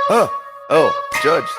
Huh. Oh, Judge.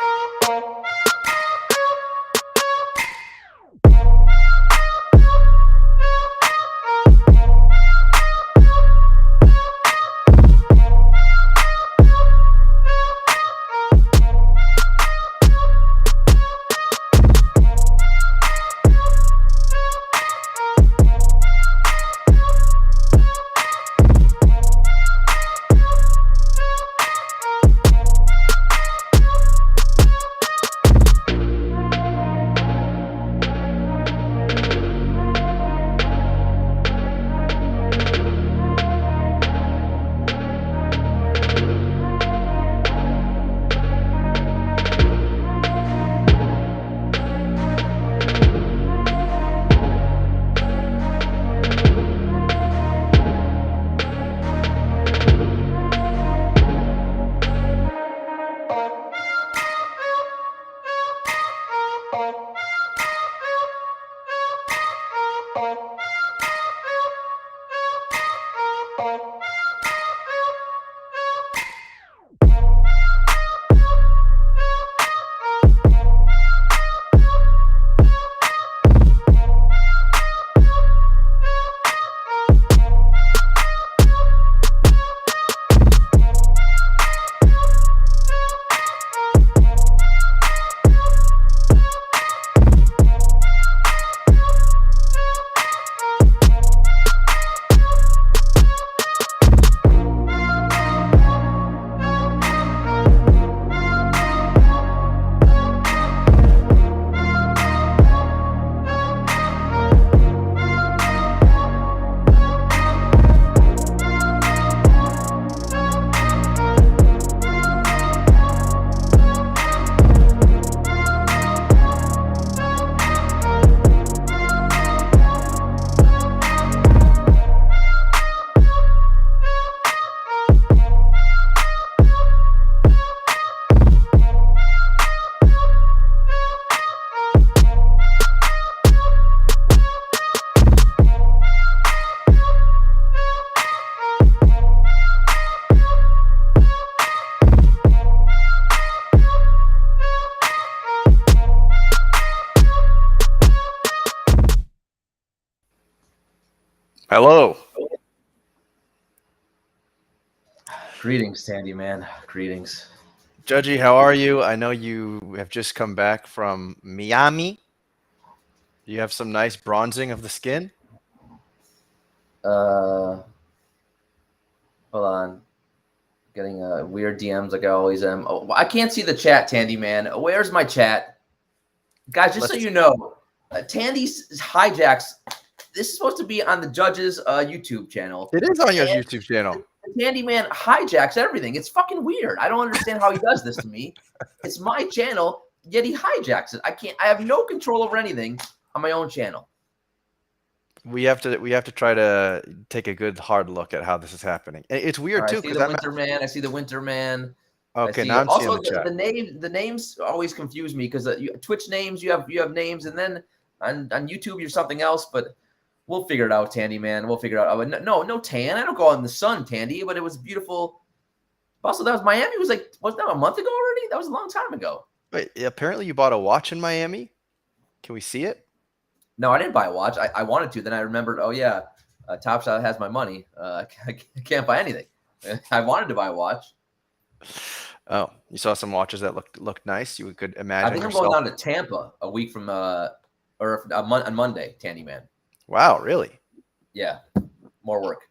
Hello. Greetings, Tandyman. Greetings. Judgy, how are you? I know you have just come back from Miami. You have some nice bronzing of the skin. Hold on. Getting weird DMs like I always am. Oh, I can't see the chat, Tandyman. Where's my chat? Guys, just so you know, Tandy's hijacks. This is supposed to be on the judge's YouTube channel. It is on your YouTube channel. Tandyman hijacks everything. It's fucking weird. I don't understand how he does this to me. It's my channel, yet he hijacks it. I have no control over anything on my own channel. We have to try to take a good hard look at how this is happening. It's weird too because I see the Winter Man. Okay, now I'm seeing the chat. The names always confuse me because Twitch names you have names, and then on YouTube you're something else. But we'll figure it out, Tandy man. We'll figure it out. No tan. I don't go out in the sun, Tandy. But it was beautiful. Also, that was Miami. Was that a month ago already? That was a long time ago. Wait, apparently you bought a watch in Miami. Can we see it? No, I didn't buy a watch. I wanted to. Then I remembered. Oh yeah, Top Shot has my money. I can't buy anything. I wanted to buy a watch. Oh, you saw some watches that looked nice. You could imagine. I think I'm going down to Tampa a week from or on Monday, Tandyman. Wow, really? Yeah, more work.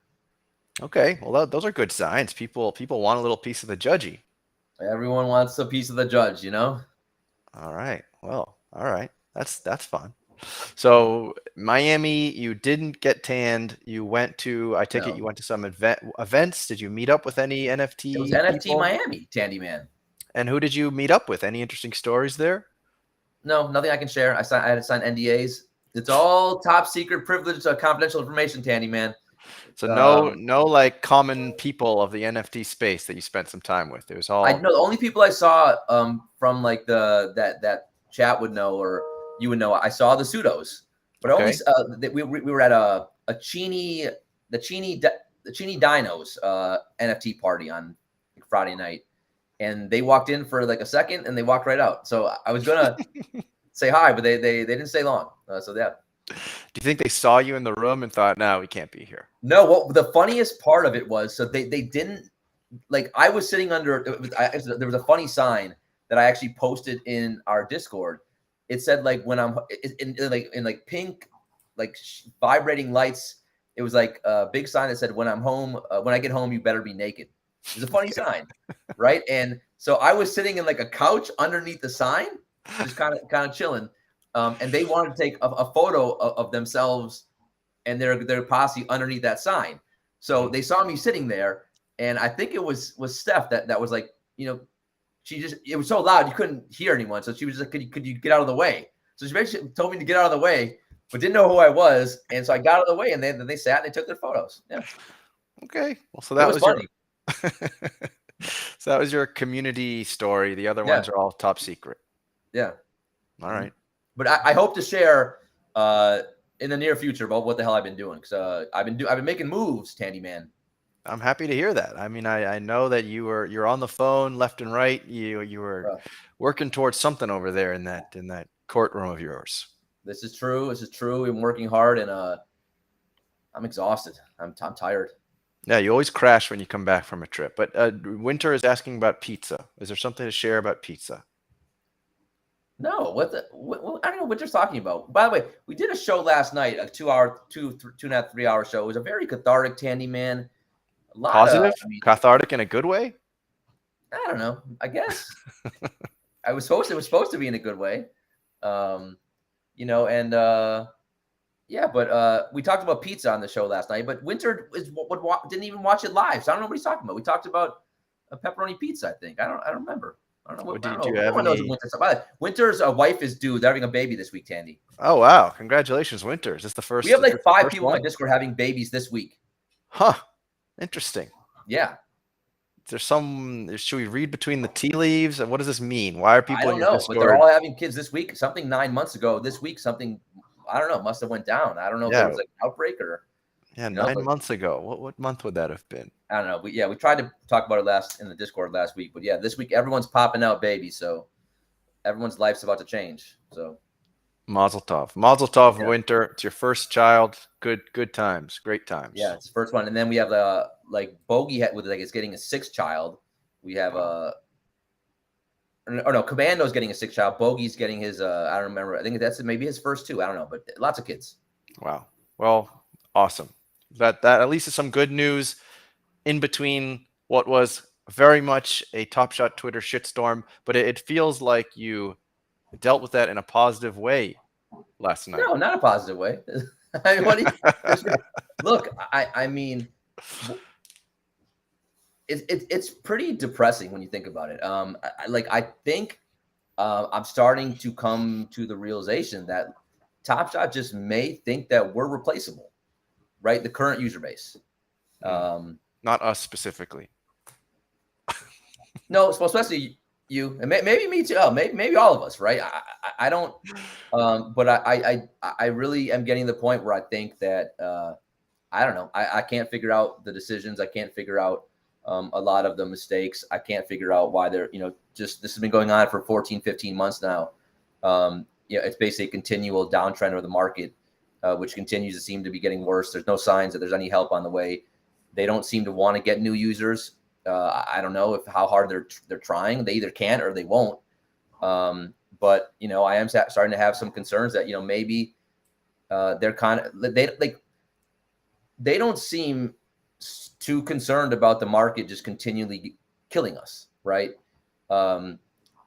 Okay, well those are good signs. People want a little piece of the judgy. Everyone wants a piece of the judge, you know. All right. Well, all right. That's fun. So Miami, you didn't get tanned. You went to, I take it you went to some events. Did you meet up with any NFT? It was NFT people? Miami, Tandyman. And who did you meet up with? Any interesting stories there? No, nothing I can share. I had to sign NDAs. It's all top secret, privileged, confidential information, Tandyman. So no like common people of the NFT space that you spent some time with. It was all. I know the only people I saw from like that chat would know, or you would know. I saw the pseudos. But Okay. we were at a Chini the Chini Dinos NFT party on Friday night, and they walked in for like a second and they walked right out. So I was gonna say hi, but they didn't stay long. So yeah. Do you think they saw you in the room and thought, "No, we can't be here"? No, what the funniest part of it was, so they didn't, like, I was sitting under, there was a funny sign that I actually posted in our Discord. It said, like, when I'm in like pink, like vibrating lights. It was like a big sign that said, when I'm home, when I get home, you better be naked. It was a funny sign, right? And so I was sitting in like a couch underneath the sign, just kind of chilling. And they wanted to take a photo of themselves and their posse underneath that sign. So they saw me sitting there, and I think it was Steph that was like, she just, it was so loud you couldn't hear anyone. So she was like, could you get out of the way? So she basically told me to get out of the way, but didn't know who I was. And so I got out of the way, and then they sat and they took their photos. Yeah. Okay. Well, so It that was was funny. so that was your community story. The other Yeah. ones are all top secret. Yeah. All right. But I hope to share in the near future about what the hell I've been doing, because I've been making moves, Tandyman. I'm happy to hear that. I mean, I know that you're on the phone left and right. You were working towards something over there in that courtroom of yours. This is true. This is true. I'm working hard, and I'm exhausted. I'm tired. Yeah, you always crash when you come back from a trip. But Winter is asking about pizza. Is there something to share about pizza? No, what I don't know what you're talking about. By the way, we did a show last night, a 2 hour, 2.5, 3 hour show. It was a very cathartic, Tandyman. A lot Positive, of, I mean, cathartic in a good way. I don't know. I guess it was supposed to be in a good way, and yeah. But we talked about pizza on the show last night. But Winter didn't even watch it live, so I don't know what he's talking about. We talked about a pepperoni pizza. I think I don't remember. I don't know. What, I don't do know. you have Everyone knows any? Winter's. By the way, Winter's wife is due. They're having a baby this week, Tandy. Oh wow! Congratulations, Winter. Is this the first? We have like 5 first people in one? my Discord having babies this week. Huh. Interesting. Yeah. There's some. Should we read between the tea leaves? What does this mean? Why are people I don't in your know, Discord? but they're all having kids this week. Something 9 months ago. This week, something, I don't know, must have went down. I don't know if there was like an outbreak or. Yeah, 9 months ago. What month would that have been? I don't know. We tried to talk about it in the Discord last week, but yeah, this week everyone's popping out babies, so everyone's life's about to change. So Mazel tov, Winter. It's your first child. Good times, great times. Yeah, it's the first one, and then we have the Bogey with it's getting a 6th child. We have Commando's getting a 6th child. Bogey's getting his. I don't remember. I think that's maybe his first 2. I don't know, but lots of kids. Wow. Well, awesome. That at least is some good news in between what was very much a Top Shot Twitter shitstorm, but it feels like you dealt with that in a positive way last night. No, not a positive way. I mean, what do you, look, I mean, it's pretty depressing when you think about it. I think I'm starting to come to the realization that Top Shot just may think that we're replaceable, right? The current user base. Not us specifically. No, especially you, and maybe me too. Oh, maybe all of us, right? I don't, but I really am getting to the point where I think that I don't know. I can't figure out the decisions. I can't figure out a lot of the mistakes. I can't figure out why they're, just this has been going on for 14, 15 months now. It's basically a continual downtrend of the market, which continues to seem to be getting worse. There's no signs that there's any help on the way. They don't seem to want to get new users. I don't know how hard they're trying. They either can't or they won't. But I am starting to have some concerns that maybe they're kind of they don't seem too concerned about the market just continually killing us, right? And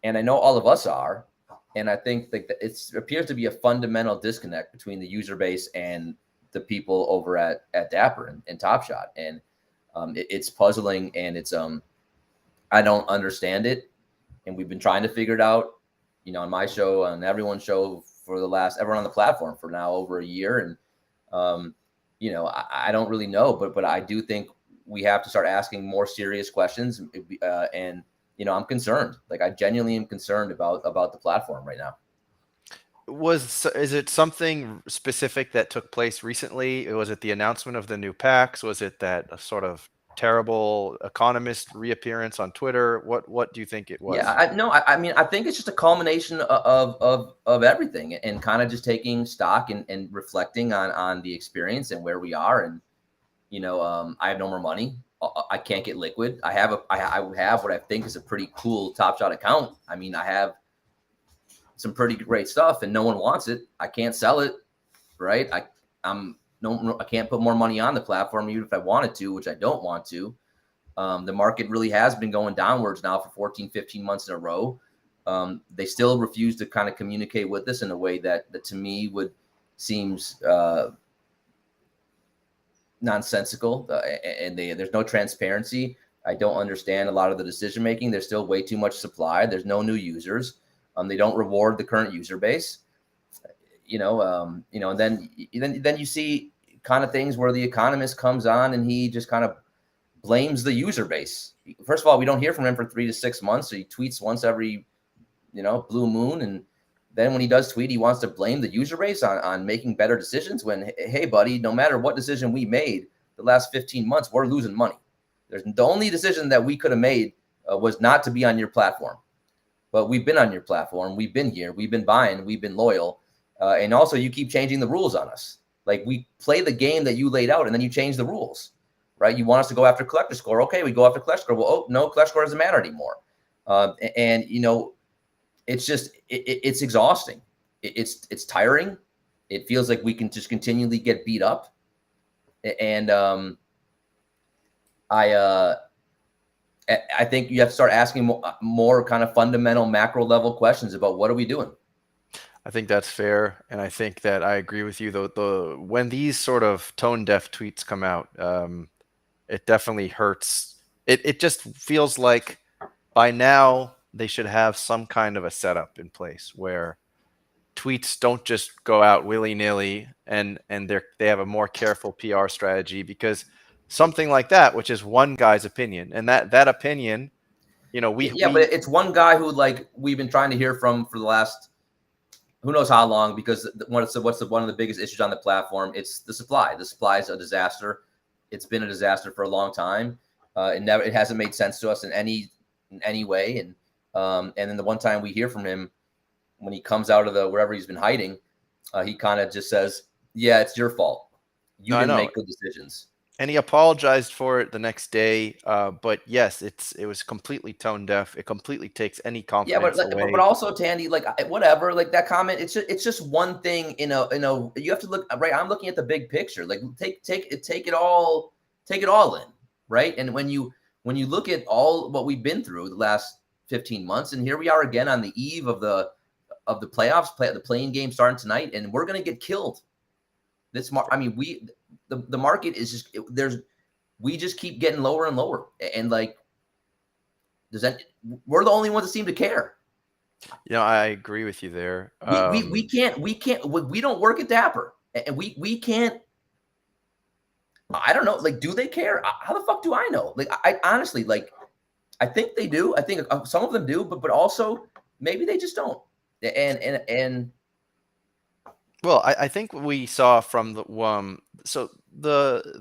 I know all of us are, and I think that it appears to be a fundamental disconnect between the user base and the people over at Dapper and Top Shot, and it's puzzling, and it's I don't understand it, and we've been trying to figure it out, on my show, on everyone's show for everyone on the platform for now over a year, and I don't really know, but I do think we have to start asking more serious questions, and I'm concerned. Like, I genuinely am concerned about the platform right now. Is it something specific that took place recently? Was it the announcement of the new packs? Was it that sort of terrible economist reappearance on Twitter? What do you think it Yeah, was? no, I mean, I think it's just a culmination of everything, and kind of just taking stock and reflecting on the experience and where we are. And I have no more money. I can't get liquid. I have what I think is a pretty cool Top Shot account. I mean, I have some pretty great stuff, and no one wants it. I can't sell it, right? I'm no, I can't put more money on the platform even if I wanted to, which I don't want to. The market really has been going downwards now for 14, 15 months in a row. They still refuse to kind of communicate with us in a way that to me would seems nonsensical, and there's no transparency. I don't understand a lot of the decision making. There's still way too much supply. There's no new users. They don't reward the current user base. And then you see kind of things where the economist comes on and he just kind of blames the user base. First of all, we don't hear from him for 3 to 6 months. So he tweets once every, blue moon. And then when he does tweet, he wants to blame the user base on making better decisions when, hey, buddy, no matter what decision we made the last 15 months, we're losing money. The only decision that we could have made was not to be on your platform. But we've been on your platform. We've been here. We've been buying. We've been loyal. And also, you keep changing the rules on us. Like, we play the game that you laid out, and then you change the rules, right? You want us to go after collector score. Okay, we go after collector score. Well, oh, no, collector score doesn't matter anymore. It's just, it's exhausting. It's tiring. It feels like we can just continually get beat up. And I think you have to start asking more kind of fundamental macro level questions about what are we doing? I think that's fair, and I think that I agree with you. Though when these sort of tone deaf tweets come out, it definitely hurts. It just feels like by now they should have some kind of a setup in place where tweets don't just go out willy nilly, and they have a more careful PR strategy, because something like that, which is one guy's opinion, and that opinion, Yeah, but it's one guy who, like, we've been trying to hear from for the last who knows how long, because one of the biggest issues on the platform, it's the supply. The supply is a disaster. It's been a disaster for a long time. It hasn't made sense to us in any way. And then the one time we hear from him, when he comes out of wherever he's been hiding, he kind of just says, "Yeah, it's your fault. You didn't make good decisions." And he apologized for it the next day. But yes, it was completely tone deaf. It completely takes any confidence away. But also, Tandy, like, whatever, like, that comment, it's just one thing. You have to look right. I'm looking at the big picture. Like, take it all in, right? And when you look at all what we've been through the last 15 months, and here we are again on the eve of the playoffs, the playing game starting tonight, and we're gonna get killed. The market is just we just keep getting lower and lower, and like, we're the only ones that seem to care. I agree with you there. We don't work at Dapper, and we can't. I don't know. Like, do they care? How the fuck do I know? Like, I honestly, like, I think they do. I think some of them do, but also maybe they just don't. And well, I think we saw from the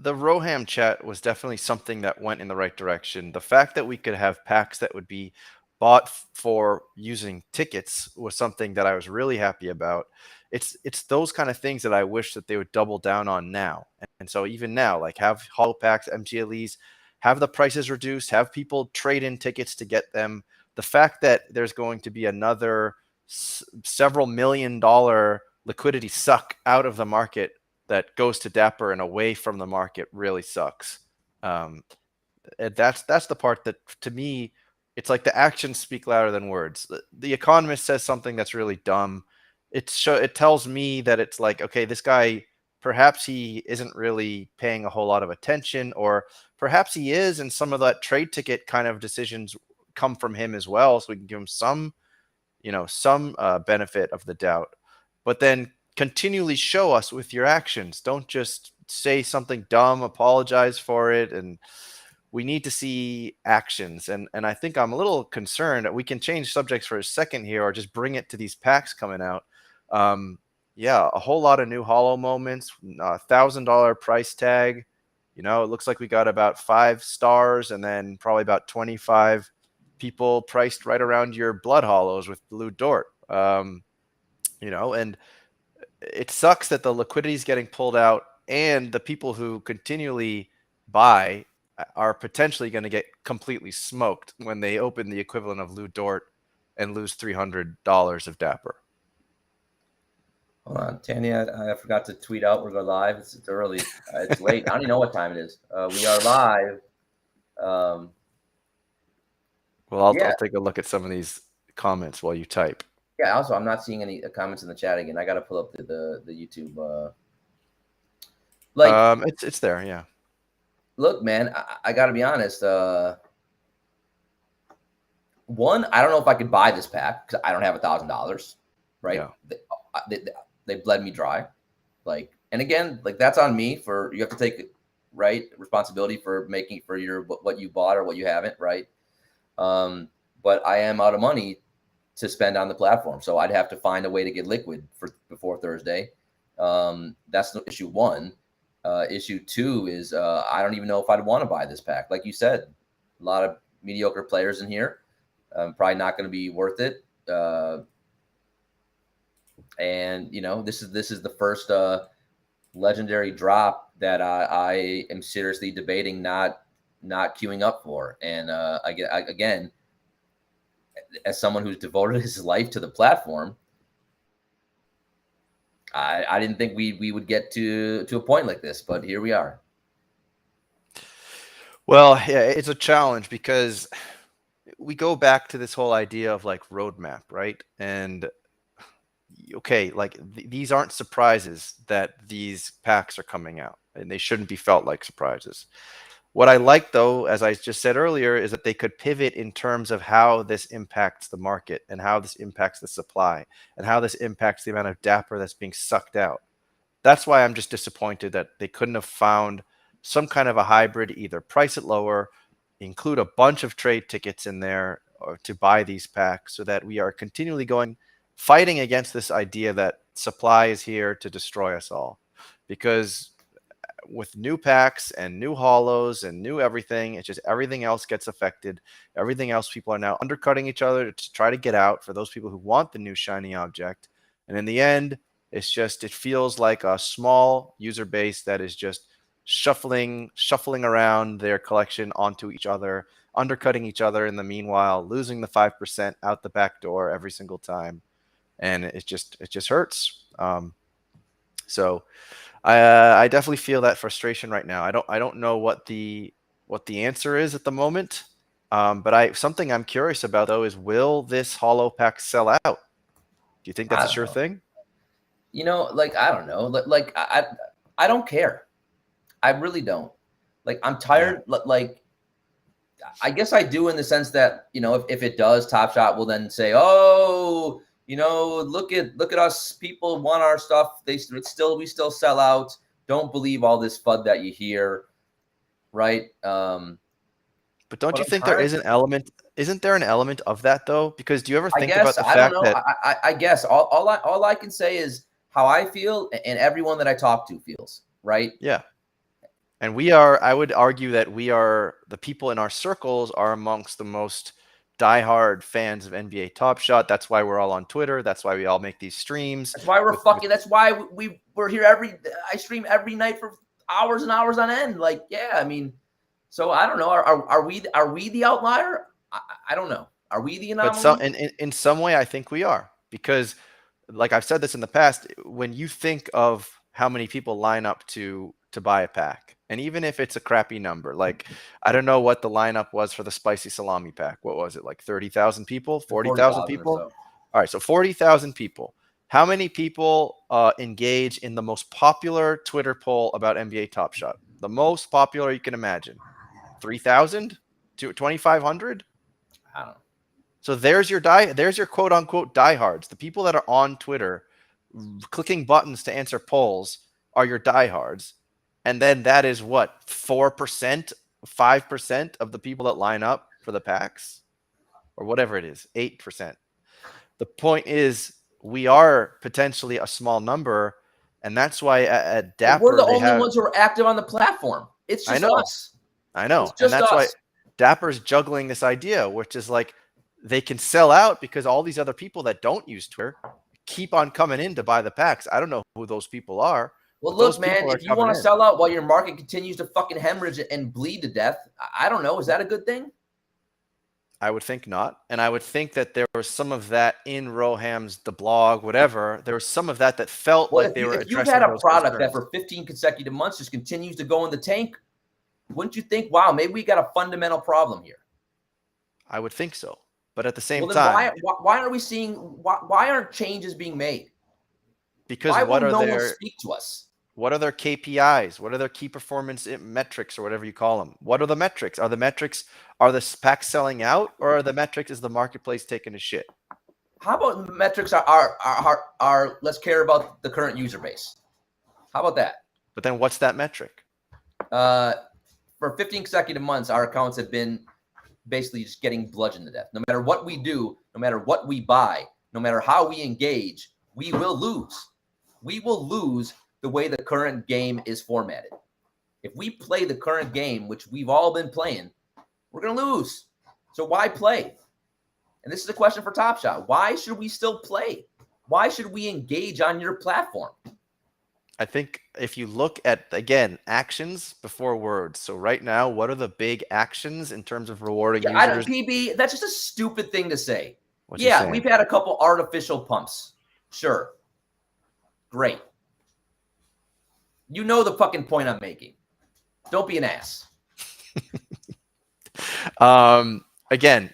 Roham chat was definitely something that went in the right direction. The fact that we could have packs that would be bought for using tickets was something that I was really happy about. It's those kind of things that I wish that they would double down on now. And so even now, like, have hollow packs, MGLEs, have the prices reduced, have people trade in tickets to get them. The fact that there's going to be another several $1 million liquidity suck out of the market that goes to Dapper and away from the market really sucks. And that's the part that, to me, it's like the actions speak louder than words. The economist says something that's really dumb. It tells me that it's like, okay, this guy, perhaps he isn't really paying a whole lot of attention, or perhaps he is, and some of that trade ticket kind of decisions come from him as well, so we can give him some benefit of the doubt. But then continually show us with your actions. Don't just say something dumb, apologize for it, and we need to see actions. And I think I'm a little concerned that we can change subjects for a second here, or just bring it to these packs coming out. Yeah, a whole lot of new hollow moments, $1,000 price tag. You know, it looks like we got about 5 stars and then probably about 25 people priced right around your blood hollows with blue dort. You know, and it sucks that the liquidity is getting pulled out and the people who continually buy are potentially going to get completely smoked when they open the equivalent of Lou Dort and lose $300 of Dapper. Hold on, Tanya, I forgot to tweet out. We're going live. It's early. It's late. I don't even know what time it is. We are live. Well, Yeah. I'll take a look at some of these comments while you type. Yeah. Also, I'm not seeing any comments in the chat again. I got to pull up the YouTube. It's there. Yeah. Look, man, I got to be honest. One, I don't know if I could buy this pack because I don't have $1,000. Right. Yeah. They bled me dry. Like, and again, like that's on me for, you have to take responsibility for making for your, what you bought or what you haven't. Right. But I am out of money to spend on the platform. So I'd have to find a way to get liquid before Thursday. That's issue one. Issue two is I don't even know if I'd want to buy this pack. Like you said, a lot of mediocre players in here. Probably not going to be worth it. And you know, this is the first legendary drop that I am seriously debating not queuing up for. And again, as someone who's devoted his life to the platform, I didn't think we would get to a point like this, but here we are. Well, yeah, it's a challenge because we go back to this whole idea of like roadmap, right? And okay, like these aren't surprises that these packs are coming out, and they shouldn't be felt like surprises. What I like, though, as I just said earlier, is that they could pivot in terms of how this impacts the market and how this impacts the supply and how this impacts the amount of Dapper that's being sucked out. That's why I'm just disappointed that they couldn't have found some kind of a hybrid, either price it lower, include a bunch of trade tickets in there or to buy these packs so that we are continually fighting against this idea that supply is here to destroy us all. Because with new packs and new hollows and new everything, it's just everything else gets affected. Everything else, people are now undercutting each other to try to get out for those people who want the new shiny object. And in the end, it feels like a small user base that is just shuffling around their collection onto each other, undercutting each other in the meanwhile, losing the 5% out the back door every single time. And it just hurts. So I definitely feel that frustration right now. I don't know what the answer is at the moment. But something I'm curious about though is, will this hollow pack sell out? Do you think that's a sure thing? You know, like I don't know. Like I don't care. I really don't. Like I'm tired. Yeah. Like I guess I do in the sense that, you know, if it does, Top Shot will then say, oh, you know, look at us. People want our stuff. We still sell out. Don't believe all this FUD that you hear, right? But don't you think there is an element? Isn't there an element of that though? Because do you ever think about the fact that I guess all I can say is how I feel and everyone that I talk to feels, right? Yeah. And I would argue that the people in our circles are amongst the most diehard fans of NBA Top Shot. That's why we're all on Twitter. That's why we all make these streams. That's why that's why we're here I stream every night for hours and hours on end. Like, yeah, I mean, so I don't know. Are we the outlier? I don't know. Are we the anomaly? But in some way, I think we are, because like I've said this in the past, when you think of how many people line up to buy a pack, and even if it's a crappy number, like I don't know what the lineup was for the spicy salami pack. What was it, like 30,000 people, 40,000 people? So. All right, so 40,000 people. How many people engage in the most popular Twitter poll about NBA Top Shot? The most popular you can imagine. 3,000 to 2,500? I don't know. So there's your quote unquote diehards. The people that are on Twitter clicking buttons to answer polls are your diehards. And then that is what, 4%, 5% of the people that line up for the packs, or whatever it is, 8%. The point is, we are potentially a small number, and that's why at But we're Dapper the they only have. ones who are active on the platform. It's I just know, us. I know, It's and just that's why us. Dapper's juggling this idea, which is like they can sell out because all these other people that don't use Twitter keep on coming in to buy the packs. I don't know who those people are, Well, but those look, man, people are if you coming want to in. sell out while your market continues to fucking hemorrhage and bleed to death, I don't know. Is that a good thing? I would think not. And I would think that there was some of that in Roham's, the blog, whatever. There was some of that that felt Well, like they were if you've had addressing a those product that concerns. for 15 consecutive months just continues to go in the tank, wouldn't you think, wow, maybe we got a fundamental problem here? I would think so. But at the same Well, then time, why are we seeing why aren't changes being made? because Why will no one speak to us? what are their KPIs? What are their key performance metrics or whatever you call them? What are the metrics? Are the packs selling out, or are the metrics is the marketplace taking a shit? How about metrics are let's care about the current user base? How about that? But then what's that metric? For 15 consecutive months, our accounts have been basically just getting bludgeoned to death. No matter what we do, no matter what we buy, no matter how we engage, we will lose. We will lose the way the current game is formatted. If we play the current game, which we've all been playing, we're going to lose. So why play? And this is a question for Top Shot. Why should we still play? Why should we engage on your platform? I think if you look at, again, actions before words. So right now, what are the big actions in terms of rewarding users? PB, that's just a stupid thing to say. What you Yeah, saying? we've had a couple artificial pumps. Sure. Great. You know the fucking point I'm making. Don't be an ass. Again,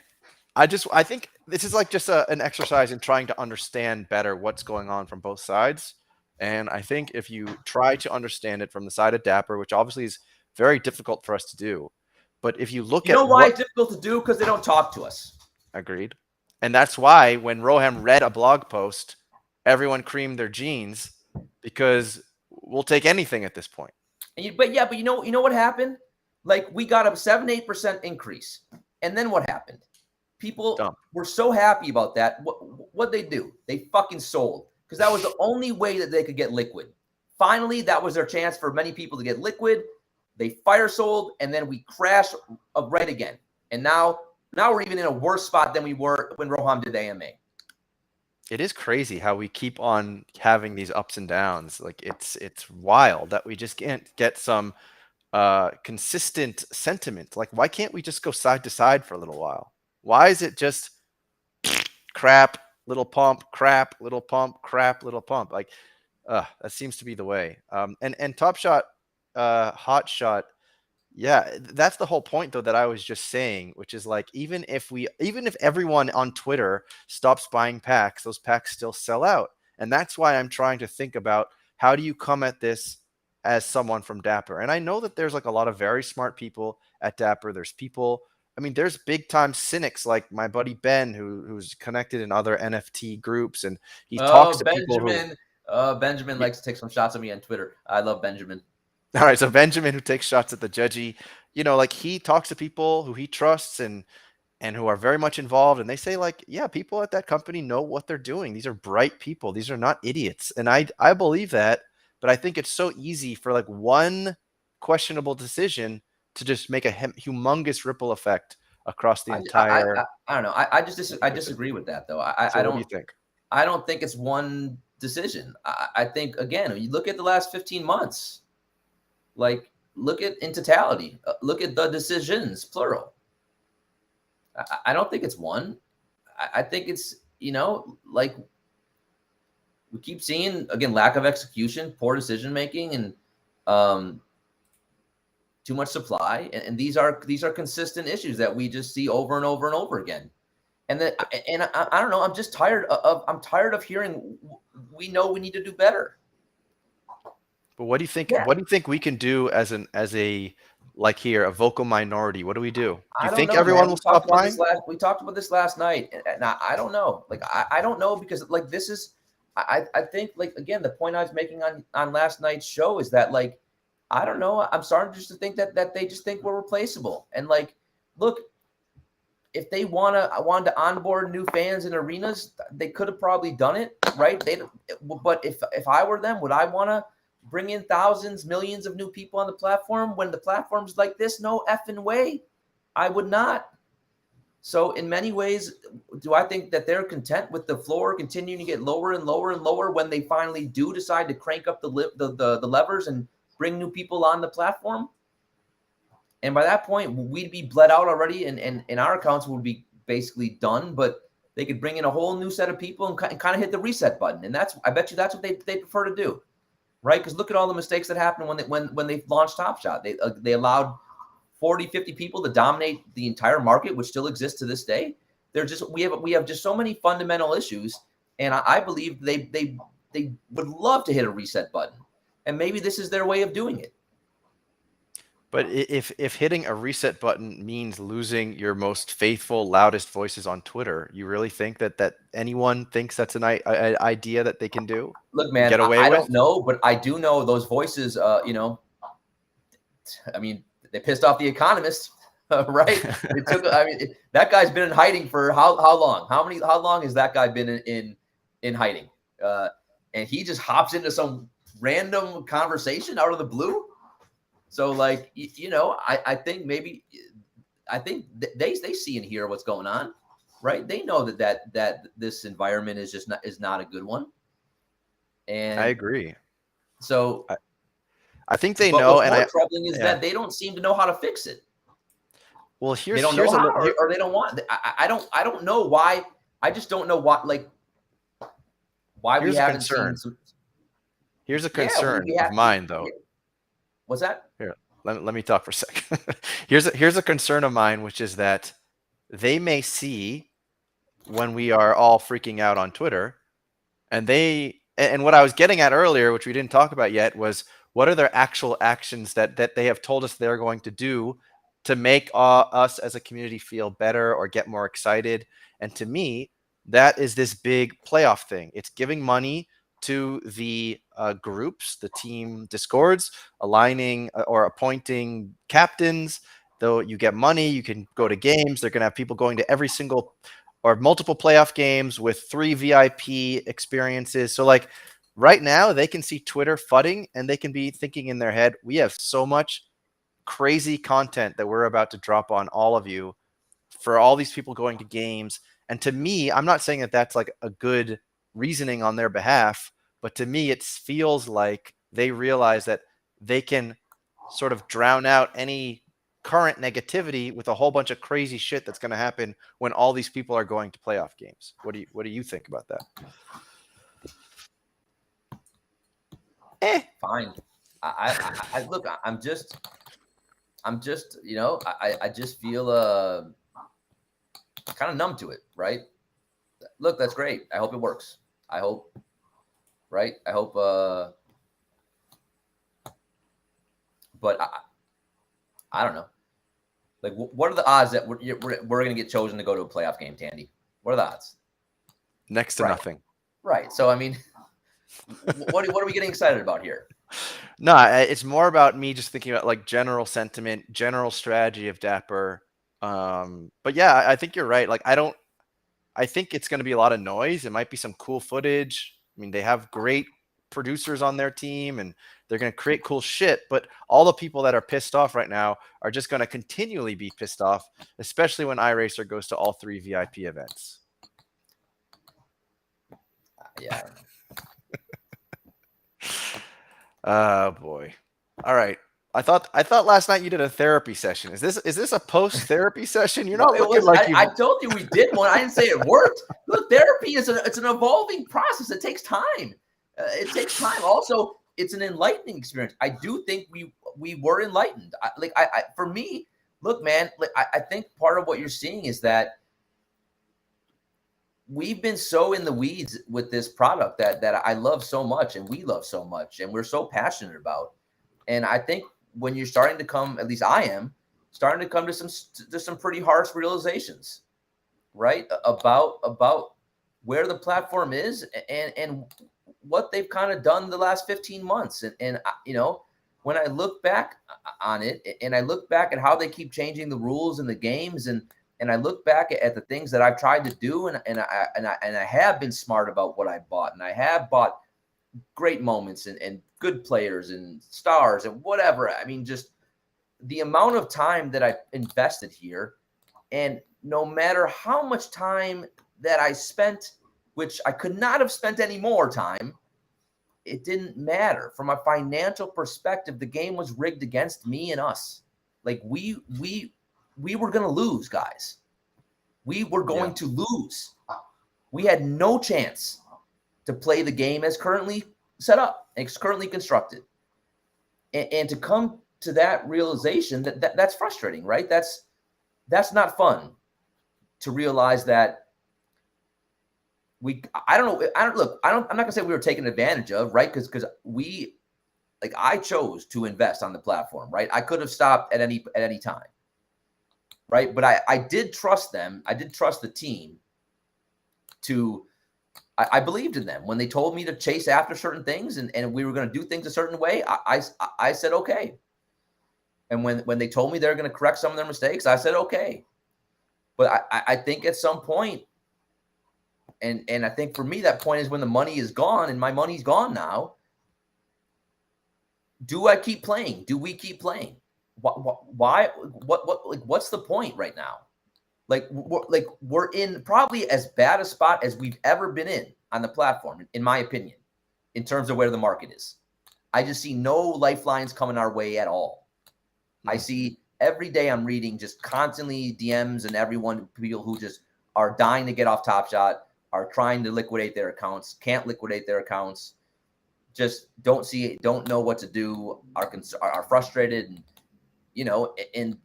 I think this is like just an exercise in trying to understand better what's going on from both sides. And I think if you try to understand it from the side of Dapper, which obviously is very difficult for us to do, but if you look You know at why what it's difficult to do? Because they don't talk to us. agreed, and that's why when Roham read a blog post, everyone creamed their jeans because we'll take anything at this point. But you know what happened? Like we got a 7-8% increase, and then what happened? People Dumb. were so happy about that. What they do? They fucking sold because that was the only way that they could get liquid. Finally, that was their chance for many people to get liquid. They fire sold, and then we crashed right again. And now we're even in a worse spot than we were when Roham did the AMA. It is crazy how we keep on having these ups and downs. Like it's wild that we just can't get some consistent sentiment. Like why can't we just go side to side for a little while? Why is it just crap, little pump, crap, little pump, crap, little pump? Like that seems to be the way. And Top Shot, Hot Shot, yeah, that's the whole point though that I was just saying, which is like even if everyone on Twitter stops buying packs, those packs still sell out. And that's why I'm trying to think about how do you come at this as someone from Dapper. And I know that there's like a lot of very smart people at Dapper. There's people, I mean, there's big time cynics like my buddy Ben who's connected in other NFT groups, and he talks to people who Benjamin likes to take some shots at me on Twitter. I love Benjamin. all right, so Benjamin, who takes shots at the judgy, like he talks to people who he trusts and who are very much involved, and they say like, yeah, people at that company know what they're doing. These are bright people. These are not idiots, and I believe that. But I think it's so easy for like one questionable decision to just make a humongous ripple effect across the entire. I don't know. I disagree with that though. So what do you think? I don't think it's one decision. I think again, you look at the last 15 months. Like, look at in totality. Look at the decisions, plural. I don't think it's one. I think it's, like we keep seeing, again, lack of execution, poor decision making, and too much supply. And these are consistent issues that we just see over and over and over again. And I don't know. I'm just tired of hearing we know we need to do better. But what do you think? Yeah. What do you think we can do as a like here a vocal minority? What do we do? Do you I don't think know, everyone man. will stop buying? We talked about this last night, and I don't know. Like I don't know because like this is, I think like again the point I was making on last night's show is that like I don't know. I'm starting just to think that they just think we're replaceable. And like, look, if they wanted to onboard new fans in arenas, they could have probably done it. right? But if I were them, would I want to bring in thousands, millions of new people on the platform when the platform's like this? No effing way. I would not. So in many ways, do I think that they're content with the floor continuing to get lower and lower and lower when they finally do decide to crank up the levers and bring new people on the platform? And by that point, we'd be bled out already, and our accounts would be basically done. But they could bring in a whole new set of people and kind of hit the reset button. And I bet you that's what they prefer to do, right? Because look at all the mistakes that happened when they launched Top Shot. They allowed 40, 50 people to dominate the entire market, which still exists to this day. We have just so many fundamental issues, and I believe they would love to hit a reset button, and maybe this is their way of doing it. But if hitting a reset button means losing your most faithful, loudest voices on Twitter, you really think that anyone thinks that's an idea that they can do? Look, man, Get away I with? don't know, but I do know those voices. I mean, they pissed off the Economist, right? It took. I mean, that guy's been in hiding for how long? How long has that guy been in hiding? And he just hops into some random conversation out of the blue. So, like, I think maybe they see and hear what's going on, right? They know that this environment is not a good one. And I agree. So I think they but know. what's And more troubling is that they don't seem to know how to fix it. Well, They don't know how, or they don't want. I don't know why. I just don't know why. Like, why we haven't seen. Here's a concern of mine, though. What's that? Here, let me talk for a second. Here's a concern of mine, which is that they may see when we are all freaking out on Twitter, and what I was getting at earlier, which we didn't talk about yet, was what are their actual actions that they have told us they're going to do to make us as a community feel better or get more excited. And to me, that is this big playoff thing. It's giving money to the groups, the team discords, aligning or appointing captains. Though you get money, you can go to games. They're going to have people going to every single or multiple playoff games with 3 VIP experiences. So like right now they can see Twitter FUDing and they can be thinking in their head, we have so much crazy content that we're about to drop on all of you for all these people going to games. And to me, I'm not saying that that's like a good reasoning on their behalf, but to me, it feels like they realize that they can sort of drown out any current negativity with a whole bunch of crazy shit that's going to happen when all these people are going to playoff games. What do you think about that? Fine. I look. I'm just. I just feel kind of numb to it. Right. Look, that's great. I hope it works. I hope. Right. I hope. But I don't know. Like, what are the odds that we're going to get chosen to go to a playoff game, Tandy? What are the odds? Next to nothing. Right. So, I mean, what are we getting excited about here? No, it's more about me just thinking about like general sentiment, general strategy of Dapper. But yeah, I think you're right. Like, I think it's going to be a lot of noise. It might be some cool footage. I mean, they have great producers on their team and they're going to create cool shit, but all the people that are pissed off right now are just going to continually be pissed off, especially when iRacer goes to all 3 VIP events. Yeah. Oh boy. All right. I thought last night you did a therapy session. Is this a post-therapy session? You're not looking like you. I told you we did one. I didn't say it worked. Look, therapy it's an evolving process. It takes time. It takes time. Also, it's an enlightening experience. I do think we were enlightened. For me, look, man. I think part of what you're seeing is that we've been so in the weeds with this product that I love so much and we love so much and we're so passionate about. And I think when you're starting to come, at least I am, starting to come to some pretty harsh realizations, right? About where the platform is and what they've kind of done the last 15 months. And when I look back on it and I look back at how they keep changing the rules and the games and and I look back at the things that I've tried to do, and I have been smart about what I bought, and I have bought great moments and good players and stars and whatever. I mean, just the amount of time that I invested here, and no matter how much time that I spent, which I could not have spent any more time, it didn't matter. From a financial perspective, the game was rigged against me and us. Like we were going to lose, guys. We were going to lose. We had no chance to play the game as currently set up, as currently constructed. And to come to that realization that's frustrating, right? That's not fun to realize that I'm not gonna say we were taken advantage of, right? Because I chose to invest on the platform, right? I could have stopped at any time, right? But I did trust them. I did trust the team I believed in them when they told me to chase after certain things and we were going to do things a certain way. I said, okay. And when they told me they're going to correct some of their mistakes, I said, okay. But I think at some point, and I think for me, that point is when the money is gone, and my money's gone now. Do I keep playing? Do we keep playing? Why? What's the point right now? We're in probably as bad a spot as we've ever been in on the platform, in my opinion, in terms of where the market is. I just see no lifelines coming our way at all. I see every day I'm reading just constantly DMs and people who just are dying to get off Top Shot, are trying to liquidate their accounts, can't liquidate their accounts, just don't know what to do, are frustrated, and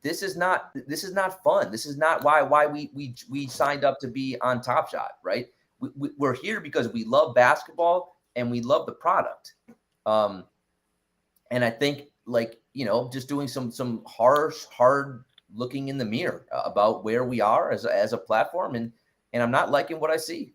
this is not fun. This is not why we signed up to be on Top Shot, right? We're here because we love basketball and we love the product. And I think just doing some hard looking in the mirror about where we are as a platform, and I'm not liking what I see.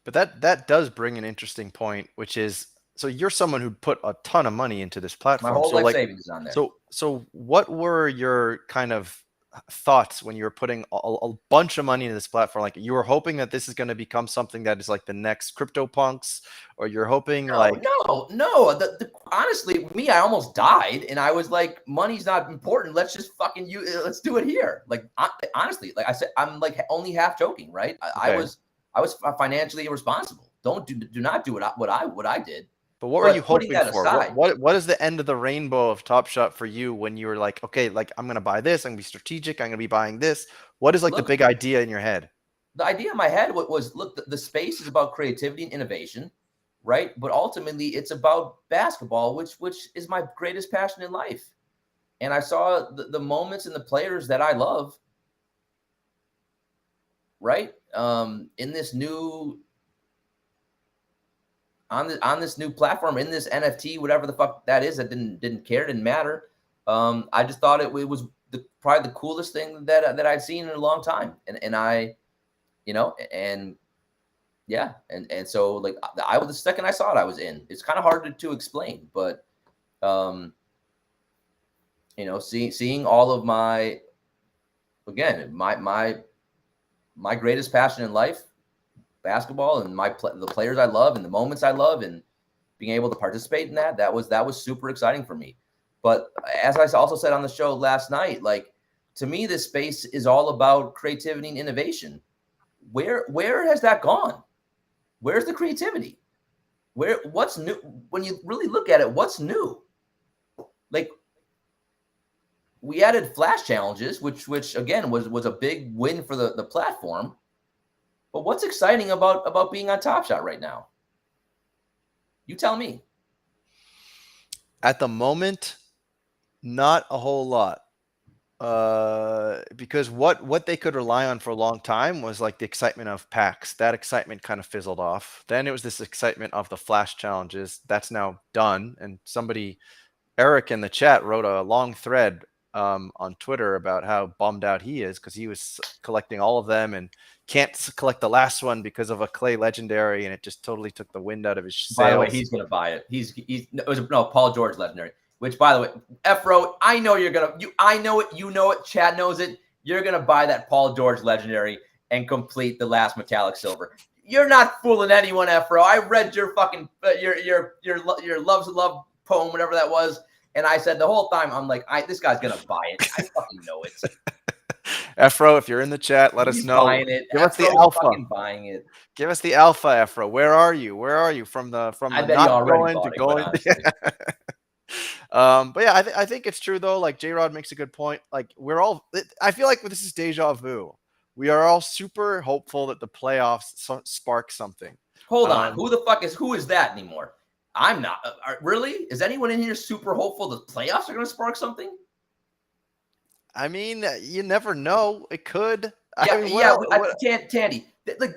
But that does bring an interesting point, which is, so you're someone who put a ton of money into this platform. My whole life savings is on there. So what were your kind of thoughts when you were putting a bunch of money into this platform? Like, you were hoping that this is going to become something that is like the next CryptoPunks, or you're hoping no. Honestly, me, I almost died, and I was like, money's not important. Let's just let's do it here. Like, honestly, like I said, I'm like only half joking, right? Okay. I was financially irresponsible. Do not do what I did. But what were you hoping for? What is the end of the rainbow of Top Shot for you when you were like, okay, like I'm going to buy this, I'm going to be strategic, I'm going to be buying this? What is the big idea in your head? The idea in my head was, look, the space is about creativity and innovation, right? But ultimately it's about basketball, which is my greatest passion in life. And I saw the moments and the players that I love, right? In this new on this new platform, in this NFT, whatever the fuck that is, that didn't care, didn't matter. I just thought it was probably the coolest thing that I'd seen in a long time, and I, and so like the second I saw it, I was in. It's kind of hard to explain, but seeing all of my greatest passion in life, basketball, and the players I love and the moments I love, and being able to participate in that was super exciting for me. But as I also said on the show last night, like, to me, this space is all about creativity and innovation. Where has that gone? Where's the creativity? What's new? When you really look at it, what's new? Like, we added flash challenges, which again was a big win for the platform. But what's exciting about being on Top Shot right now? You tell me. At the moment, not a whole lot. Because what they could rely on for a long time was like the excitement of packs. That excitement kind of fizzled off. Then it was this excitement of the flash challenges. That's now done. And Eric in the chat wrote a long thread on Twitter about how bummed out he is because he was collecting all of them and can't collect the last one because of a Clay Legendary, and it just totally took the wind out of his sails. By the way, he's gonna buy it. Paul George Legendary. Which, by the way, F-Road, I know you're gonna. I know it. You know it. Chad knows it. you're gonna buy that Paul George legendary and complete the last metallic silver. You're not fooling anyone, Efro. I read your fucking your love's love poem, whatever that was, and I said the whole time, I'm like, this guy's gonna buy it. I fucking know it. Efro, if you're in the chat, let us He's know. buying it. Give us the Efro's alpha. fucking buying it. Give us the alpha, Efro. Where are you? Where are you from the I bet he not already going to bought it, quite going? honestly. But yeah, I think it's true though. Like J-Rod makes a good point. Like I feel like this is deja vu. We are all super hopeful that the playoffs spark something. Hold on. Who is that anymore? I'm not. Really? Is anyone in here super hopeful the playoffs are going to spark something? I mean, you never know. It could. Yeah, I mean, Tandy, like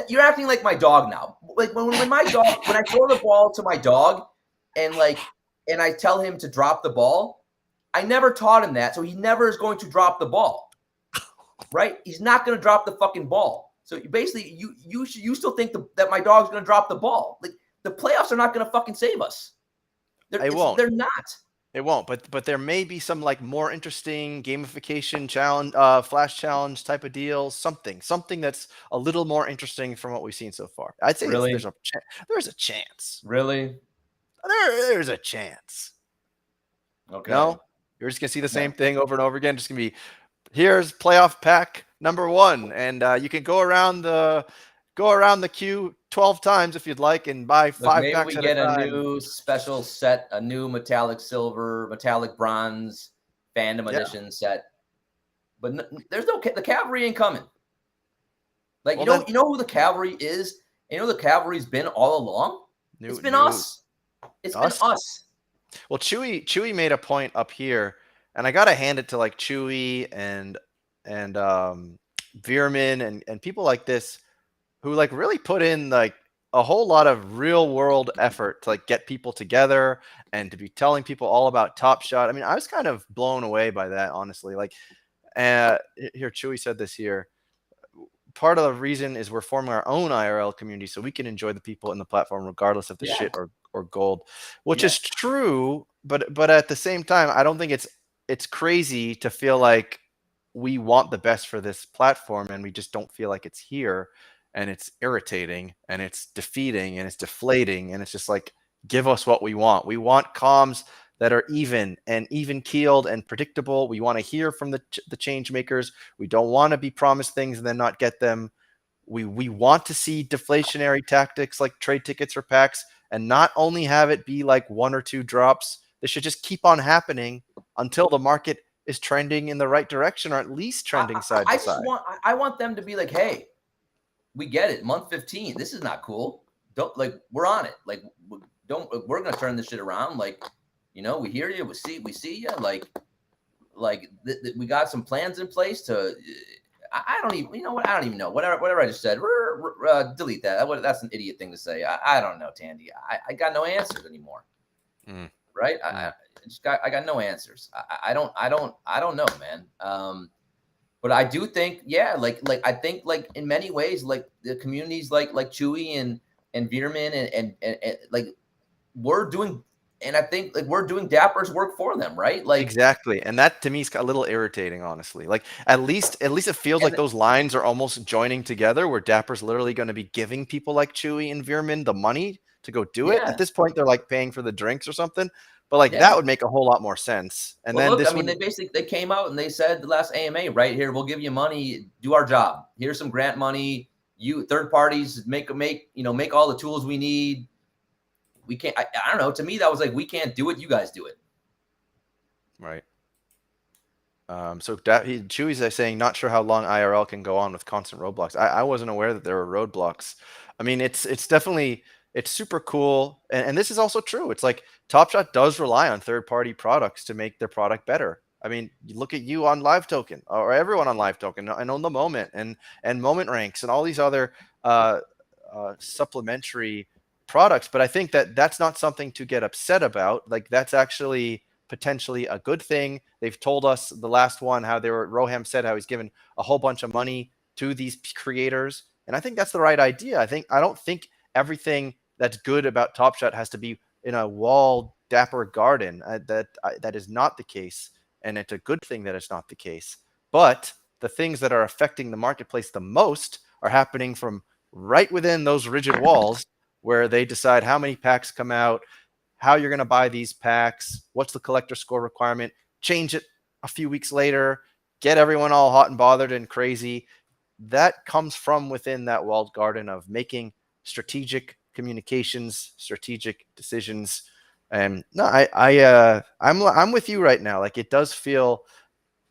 you're acting like my dog now. Like when my dog, when I throw the ball to my dog, and I tell him to drop the ball, I never taught him that, so he never is going to drop the ball. Right? He's not going to drop the fucking ball. So basically, you still think that my dog's going to drop the ball? Like the playoffs are not going to fucking save us. They're not. It won't, but there may be some like more interesting gamification challenge, flash challenge type of deals, something that's a little more interesting from what we've seen so far. I'd say Really? there's a chance. Really? There's a chance. Okay. No, you're just gonna see the same thing over and over again. Just gonna be here's playoff pack number 1, and you can go around the queue 12 times if you'd like, and buy 5 maybe packs we at get a a time. new special set, a new metallic silver, metallic bronze, fandom edition set. But there's no the cavalry ain't coming. Like well, you know who the cavalry is? You know the cavalry's been all along. It's been us. It's been us. Well, Chewy made a point up here, and I gotta hand it to like Chewy and Veerman and people like this who like really put in like a whole lot of real world effort to like get people together and to be telling people all about Top Shot. I mean, I was kind of blown away by that, honestly. Like, here Chewy said this here. Part of the reason is we're forming our own IRL community so we can enjoy the people in the platform regardless of the shit or gold, which is true. But at the same time, I don't think it's crazy to feel like we want the best for this platform and we just don't feel like it's here, and it's irritating and it's defeating and it's deflating, and it's just like, give us what we want. We want comms that are even keeled and predictable. We want to hear from the change makers. We don't want to be promised things and then not get them. We want to see deflationary tactics like trade tickets or packs, and not only have it be like 1 or 2 drops. This should just keep on happening until the market is trending in the right direction, or at least trending side by side. I want them to be like, hey, we get it. Month 15. This is not cool. Don't we're on it. Like we're gonna turn this shit around. Like, we hear you. We see you. We got some plans in place to. I don't even. You know what? I don't even know. Whatever I just said. Delete that. That's an idiot thing to say. I don't know, Tandy. I got no answers anymore. Right? I got no answers. I don't know, man. But I do think, I think like in many ways, like the communities like Chewy and Veerman and like we're doing, and I think like we're doing Dapper's work for them, right? Like exactly. And that to me is a little irritating, honestly. Like at least it feels like those lines are almost joining together, where Dapper's literally going to be giving people like Chewy and Veerman the money to go do it. At this point, they're like paying for the drinks or something. But like that would make a whole lot more sense. And then look, they came out and they said the last AMA right here, we'll give you money, do our job. Here's some grant money. You third parties make all the tools we need. We can't. I don't know. To me, that was like, we can't do it. You guys do it. Right. So Chewy's saying not sure how long IRL can go on with constant roadblocks. I wasn't aware that there were roadblocks. I mean, it's definitely. It's super cool. And this is also true. It's like Top Shot does rely on third-party products to make their product better. I mean, you look at you on Live Token, or everyone on Live Token, and on the Moment and Moment Ranks and all these other supplementary products. But I think that that's not something to get upset about. Like that's actually potentially a good thing. They've told us the last one how Roham said how he's given a whole bunch of money to these creators. And I think that's the right idea. I don't think everything that's good about Top Shot has to be in a walled dapper garden. That is not the case, and it's a good thing that it's not the case. But the things that are affecting the marketplace the most are happening from right within those rigid walls, where they decide how many packs come out, how you're going to buy these packs, what's the collector score requirement, change it a few weeks later, get everyone all hot and bothered and crazy. That comes from within that walled garden of making strategic communications, strategic decisions. And no, I'm with you right now. Like, it does feel,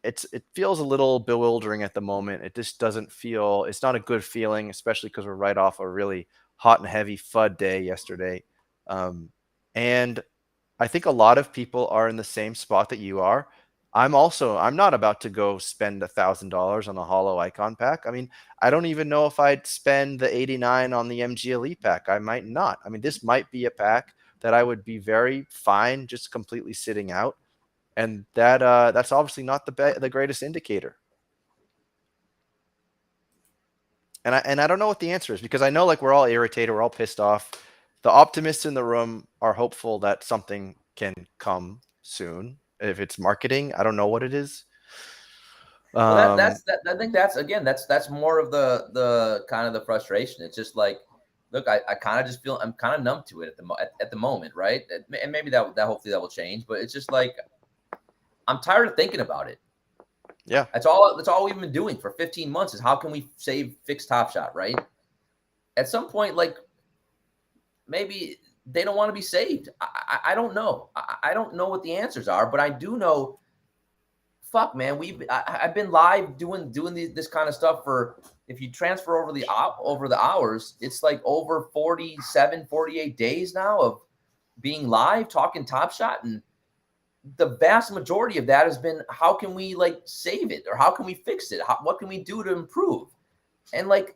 it feels a little bewildering at the moment. It just doesn't feel, it's not a good feeling, especially because we're right off a really hot and heavy FUD day yesterday. And I think a lot of people are in the same spot that you are. I'm not about to go spend $1,000 on a hollow icon pack. I mean, I don't even know if I'd spend the 89 on the MG Elite pack. I might not. I mean, this might be a pack that I would be very fine just completely sitting out. And that's obviously not the greatest indicator. And I don't know what the answer is, because I know, like, we're all irritated, we're all pissed off. The optimists in the room are hopeful that something can come soon. If it's marketing, I don't know what it is. Well, I think that's more of the kind of the frustration. It's just like, look, I kind of just feel I'm kind of numb to it at the moment, right? And maybe that hopefully that will change, but it's just like I'm tired of thinking about it. Yeah, that's all we've been doing for 15 months is how can we fix Top Shot, right? At some point, like, maybe they don't want to be saved. I don't know. I don't know what the answers are, but I do know. Fuck, man, I've been live doing this kind of stuff for, if you transfer over the hours, it's like over 47, 48 days now of being live talking Top Shot, and the vast majority of that has been, how can we, like, save it, or how can we fix it? What can we do to improve? And, like,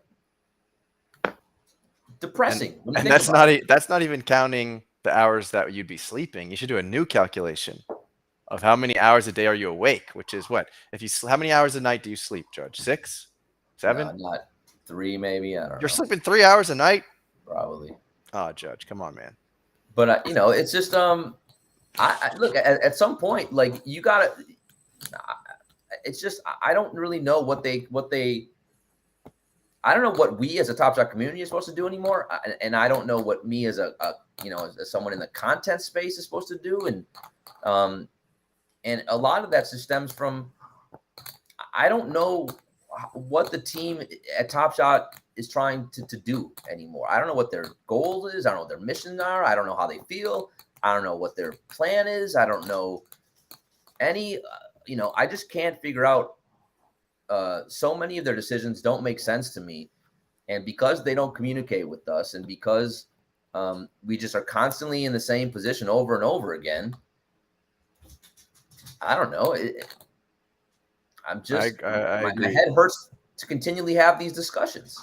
depressing. And that's not even counting the hours that you'd be sleeping. You should do a new calculation of how many hours a day are you awake, which is what, how many hours a night do you sleep, Judge? 6, 7? No, not 3, maybe. I don't know. You're sleeping 3 hours a night? Probably. Oh, Judge, come on, man. But it's just I look at some point, like, you gotta. It's just, I don't really know what they. I don't know what we as a Top Shot community is supposed to do anymore, and I don't know what me as as someone in the content space is supposed to do, and a lot of that just stems from, I don't know what the team at Top Shot is trying to do anymore. I don't know what their goal is. I don't know what their missions are. I don't know how they feel. I don't know what their plan is. I don't know any, I just can't figure out. So many of their decisions don't make sense to me. And because they don't communicate with us, and because we just are constantly in the same position over and over again, I don't know. I'm just, my head hurts to continually have these discussions.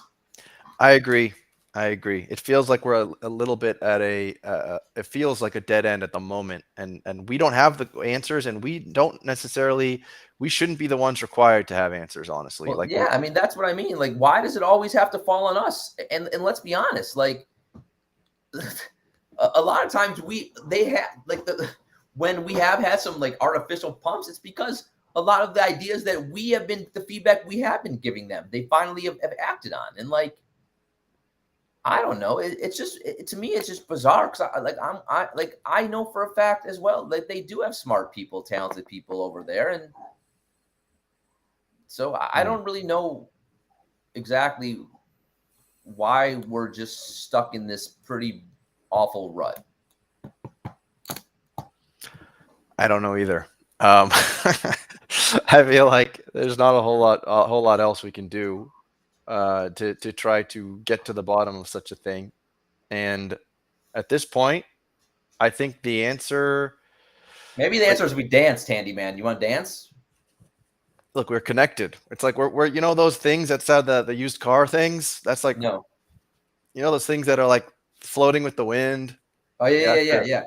I agree. It feels like we're a little bit at it feels like a dead end at the moment, and we don't have the answers, and we shouldn't be the ones required to have answers, honestly. Well, yeah, I mean, that's what I mean. Like, why does it always have to fall on us? And let's be honest, like, a lot of times when we have had some, like, artificial pumps, it's because a lot of the ideas that the feedback we have been giving them, they finally have acted on. And, like, I don't know. It's just, to me, it's just bizarre, because I know for a fact as well that they do have smart people, talented people over there, and so I don't really know exactly why we're just stuck in this pretty awful rut. I don't know either. I feel like there's not a whole lot else we can do to try to get to the bottom of such a thing. And at this point, I think the answer. Maybe the answer is we dance, Tandyman. You want to dance? Look, we're connected. It's like we're those things that said the used car things. That's like, no. Those things that are like floating with the wind. Oh yeah.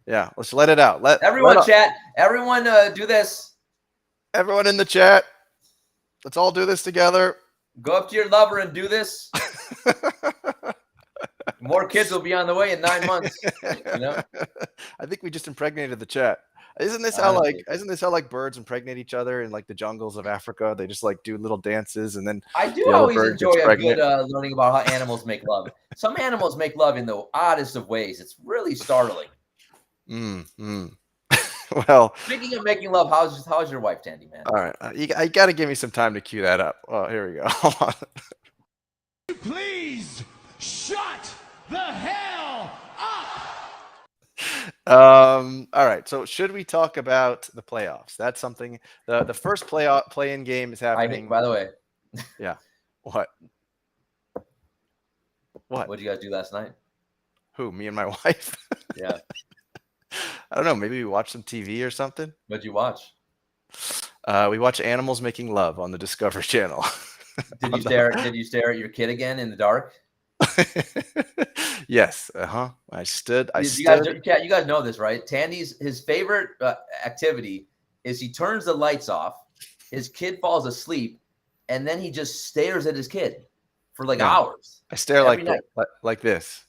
Yeah, let's let it out. Everyone chat. Everyone do this. Everyone in the chat. Let's all do this together. Go up to your lover and do this. More kids will be on the way in 9 months. You know, I think we just impregnated the chat. Isn't this honestly. how like birds impregnate each other in like the jungles of Africa? They just like do little dances and then I do the other always bird gets enjoy a good pregnant. learning about how animals make love. Some animals make love in the oddest of ways. It's really startling. Well, Speaking of making love, how's your wife, Tandyman? all right. You got to give me some time to cue that up. Oh, here we go. Hold on. Please shut the hell up. All right. So should we talk about the playoffs? That's something. The first play-in game is happening. By the way, Yeah. What? what did you guys do last night? Who? Me and my wife? Yeah. I don't know. Maybe we watched some TV or something. What'd you watch? We watch animals making love on the Discovery Channel. Did you stare at your kid again in the dark? Yes. I stood. You guys know this, right? His favorite activity is he turns the lights off, his kid falls asleep, and then he just stares at his kid for like hours. I stare every night. like this.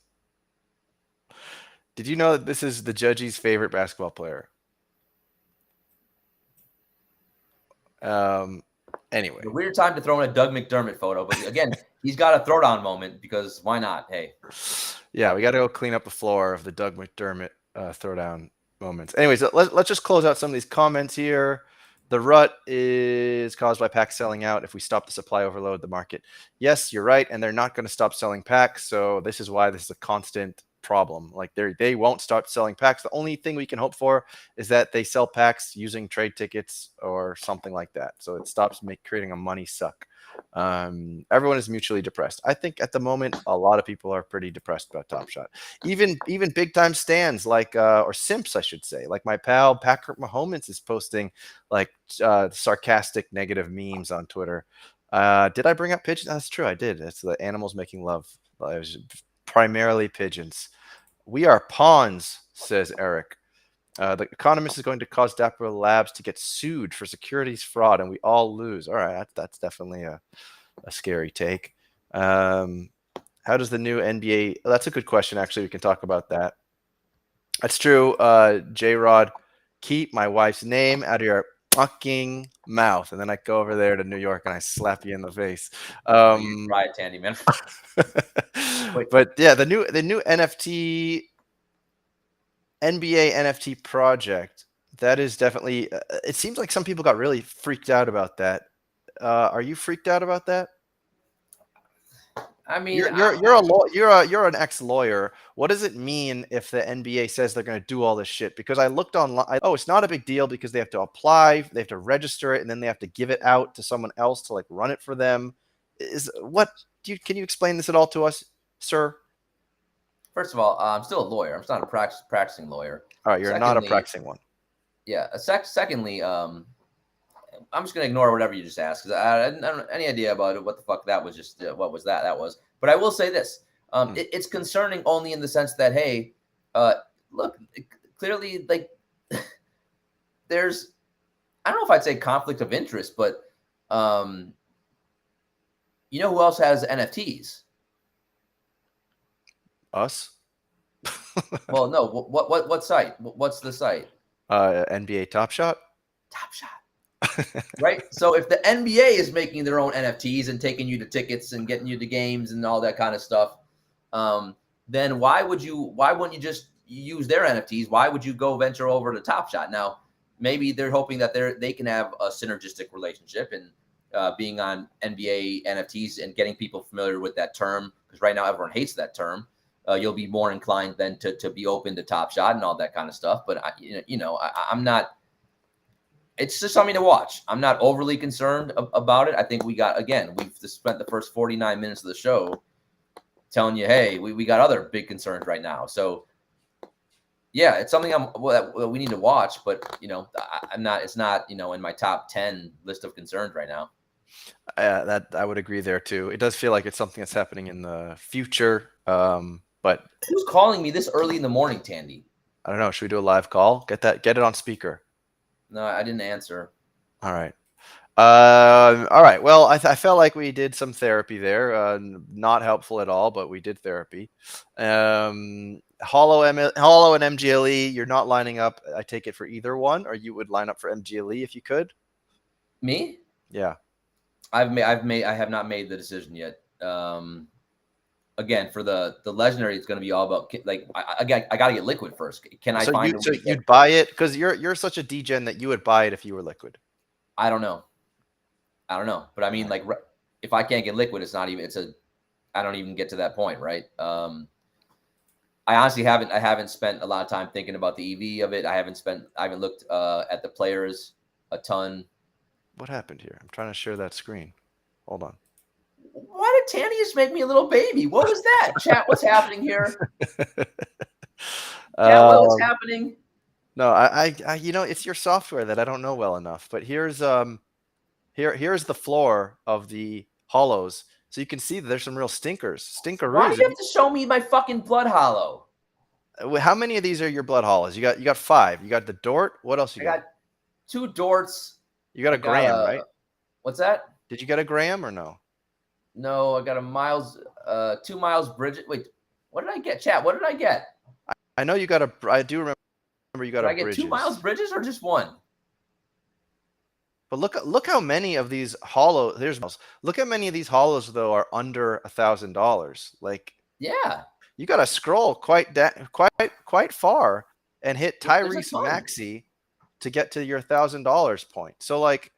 Did you know that this is the judge's favorite basketball player? Anyway, A weird time to throw in a Doug McDermott photo, but again, he's got a throwdown moment because why not? Hey, yeah, we got to go clean up the floor of the Doug McDermott throwdown moments. Anyways, let's just close out some of these comments here. The rut is caused by packs selling out. If we stop the supply overload, the market. Yes, you're right, and they're not going to stop selling packs. So this is why this is a constant problem. Like they won't start selling packs. The only thing we can hope for is that they sell packs using trade tickets or something like that, so it stops creating a money suck. Everyone is mutually depressed. I think at the moment a lot of people are pretty depressed about Top Shot. Even big time stands like or simps, I should say, like my pal Patrick Mahomes is posting like sarcastic negative memes on Twitter. Did I bring up pigeons? That's true, I did. It's the animals making love. It was primarily pigeons. We are pawns, says Eric. The Economist is going to cause Dapper Labs to get sued for securities fraud, and we all lose. All right, that's definitely a scary take. How does the new NBA? That's a good question. Actually, we can talk about that. That's true. J-Rod, keep my wife's name out of your fucking mouth, and then I go over there to New York and I slap you in the face. you try it, Tandyman. But yeah, the new NFT NBA NFT project, that is definitely. It seems like some people got really freaked out about that. Are you freaked out about that? I mean, you're an ex-lawyer. What does it mean if the NBA says they're going to do all this shit? Because I looked online. Oh, it's not a big deal because they have to apply, they have to register it, and then they have to give it out to someone else to like run it for them. Can you explain this at all to us, sir? First of all, I'm still a lawyer. I'm not a practicing lawyer. All right, you're not a practicing one. Yeah. Secondly, I'm just gonna ignore whatever you just asked because I don't have any idea about it. What the fuck that was? Just what was that? That was. But I will say this: it's concerning only in the sense that hey, look, clearly like there's, I don't know if I'd say conflict of interest, but you know who else has NFTs? Us? Well, no. What site? What's the site? NBA Top Shot. Top Shot. Right. So if the NBA is making their own NFTs and taking you to tickets and getting you to games and all that kind of stuff, then why wouldn't you just use their NFTs? Why would you go venture over to Top Shot? Now, maybe they're hoping that they can have a synergistic relationship and being on NBA NFTs and getting people familiar with that term, because right now everyone hates that term. You'll be more inclined then to be open to Top Shot and all that kind of stuff. But I'm not. It's just something to watch. I'm not overly concerned about it. I think we've spent the first 49 minutes of the show telling you, hey, we got other big concerns right now. So yeah, it's something we need to watch, but I'm not. It's not in my top 10 list of concerns right now. That I would agree there too. It does feel like it's something that's happening in the future. But who's calling me this early in the morning, Tandy? I don't know. Should we do a live call? Get it on speaker. No, I didn't answer. All right. All right. Well, I felt like we did some therapy there. Not helpful at all, but we did therapy. Hollow and MGLE. You're not lining up. I take it for either one, or you would line up for MGLE if you could. Me? Yeah. I have not made the decision yet. Again, for the legendary, it's going to be all about like I got to get liquid first. Can I find a way to you'd buy it because you're such a degen that you would buy it if you were liquid. I don't know, but I mean, like, if I can't get liquid, it's not even. I don't even get to that point, right? I honestly haven't spent a lot of time thinking about the EV of it. I haven't looked at the players a ton. What happened here? I'm trying to share that screen. Hold on. Why did Tandy just make me a little baby? What was that? Chat, what's happening here? Chat, what was happening? No, I it's your software that I don't know well enough. But here's here's the floor of the hollows, so you can see that there's some real stinkers. Stinkeroos. Why do you have to show me my fucking blood hollow? How many of these are your blood hollows? You got 5. You got the Dort. What else you got? I got 2 Dorts. You got a Graham, right? What's that? Did you get a Graham or no? No, I got a Miles, 2 Miles Bridget. Wait, what did I get? Chat, what did I get? I know you got a. I do remember you got a Bridges. Did I get 2 Miles Bridges or just 1? But look how many of these hollows. Look how many of these hollows though are under $1,000. Like, yeah, you got to scroll quite far and hit Tyrese Maxey to get to your $1,000 point. So like,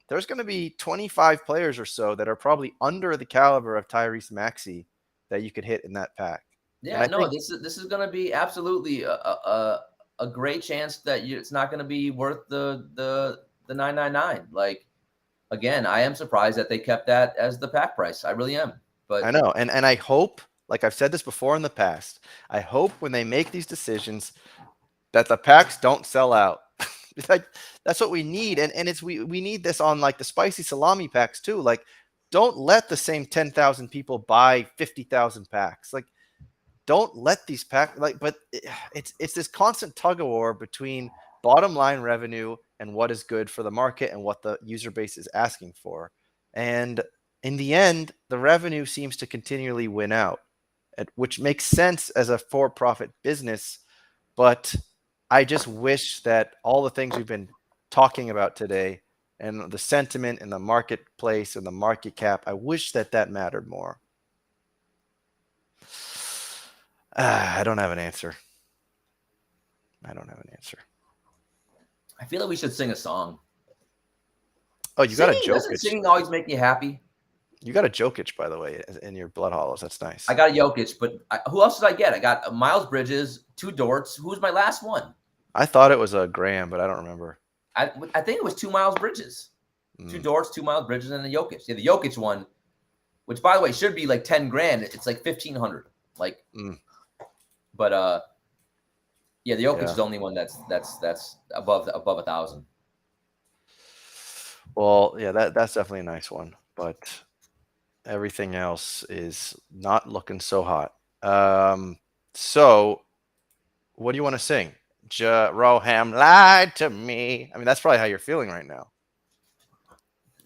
there's going to be 25 players or so that are probably under the caliber of Tyrese Maxey that you could hit in that pack. Yeah, no, this is going to be absolutely a great chance that it's not going to be worth the 999. Like, again, I am surprised that they kept that as the pack price. I really am. But I know, and I hope, like I've said this before in the past, I hope when they make these decisions that the packs don't sell out. It's like, that's what we need, and it's we need this on like the spicy salami packs too. Like, don't let the same 10,000 people buy 50,000 packs. Like, don't let these packs but it's this constant tug of war between bottom line revenue and what is good for the market and what the user base is asking for. And in the end, the revenue seems to continually win out, which makes sense as a for-profit business. But I just wish that all the things we've been talking about today and the sentiment in the marketplace and the market cap, I wish that mattered more. I don't have an answer. I feel like we should sing a song. Oh, you got a Jokic. Doesn't singing always make you happy? You got a Jokic, by the way, in your blood hollows. That's nice. I got a Jokic, but who else did I get? I got Miles Bridges, 2 Dorts. Who's my last one? I thought it was a Graham, but I don't remember. I think it was 2 Miles Bridges. 2 Dorts, 2 Miles Bridges, and a Jokic. Yeah, the Jokic one, which, by the way, should be like 10 grand. It's like 1,500. Like, but yeah, the Jokic is the only one that's above 1,000. Well, yeah, that's definitely a nice one, but everything else is not looking so hot. So what do you want to sing? Roham lied to me. I mean, that's probably how you're feeling right now.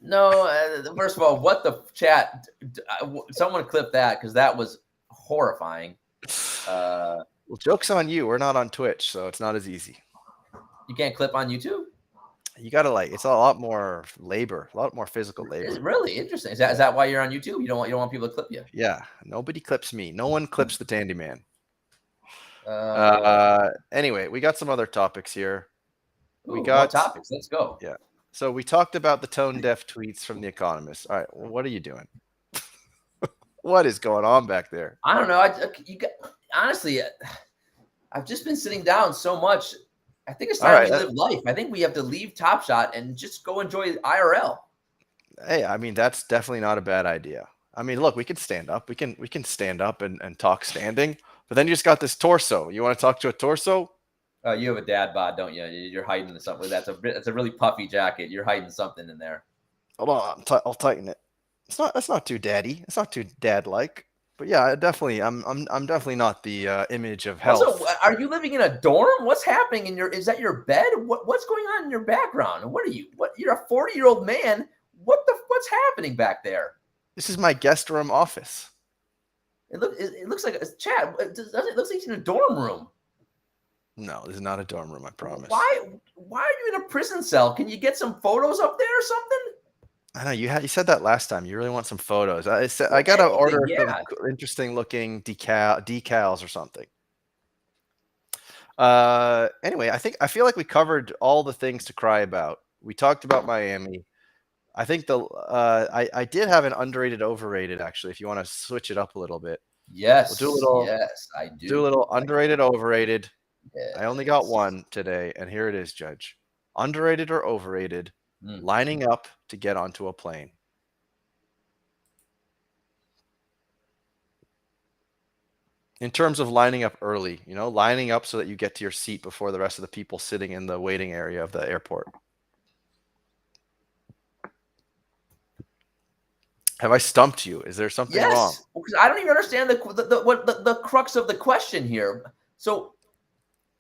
No, first of all, what the chat? Someone clip that, because that was horrifying. Well, joke's on you. We're not on Twitch, so it's not as easy. You can't clip on YouTube? You gotta it's a lot more labor, a lot more physical labor. It's really interesting. Is that why you're on YouTube? You don't want people to clip you? Yeah, nobody clips me. No one clips the Tandyman. Anyway, we got some other topics here. We got more topics. Let's go. Yeah. So we talked about the tone deaf tweets from The Economist. All right, well, what are you doing? What is going on back there? I don't know. Honestly, I've just been sitting down so much. I think it's time to live life. I think we have to leave Top Shot and just go enjoy IRL. Hey, I mean, that's definitely not a bad idea. I mean, look, we can stand up. We can stand up and talk standing. But then you just got this torso. You want to talk to a torso? You have a dad bod, don't you? You're hiding something. That's a really puffy jacket. You're hiding something in there. Hold on, I'll tighten it. That's not too daddy. It's not too dad-like. But yeah, I'm definitely not the image of health. Also, Are you living in a dorm? What's happening in your? Is that your bed? What's going on in your background? What are you? What? You're a 40-year-old man. What's happening back there? This is my guest room office. It looks like a chat. It looks like it's in a dorm room. No, this is not a dorm room, I promise. Why are you in a prison cell? Can you get some photos up there or something? I know you said that last time. You really want some photos. I gotta order some interesting looking decals or something. Anyway, I feel like we covered all the things to cry about. We talked about Miami. I think I did have an underrated, overrated actually. If you want to switch it up a little bit, yes, yes, I do. Do a little underrated, overrated. Yes. I only got one today, and here it is, Judge. Underrated or overrated? Lining up to get onto a plane. In terms of lining up early, lining up so that you get to your seat before the rest of the people sitting in the waiting area of the airport. Have I stumped you? Is there something wrong? Because I don't even understand the crux of the question here. So,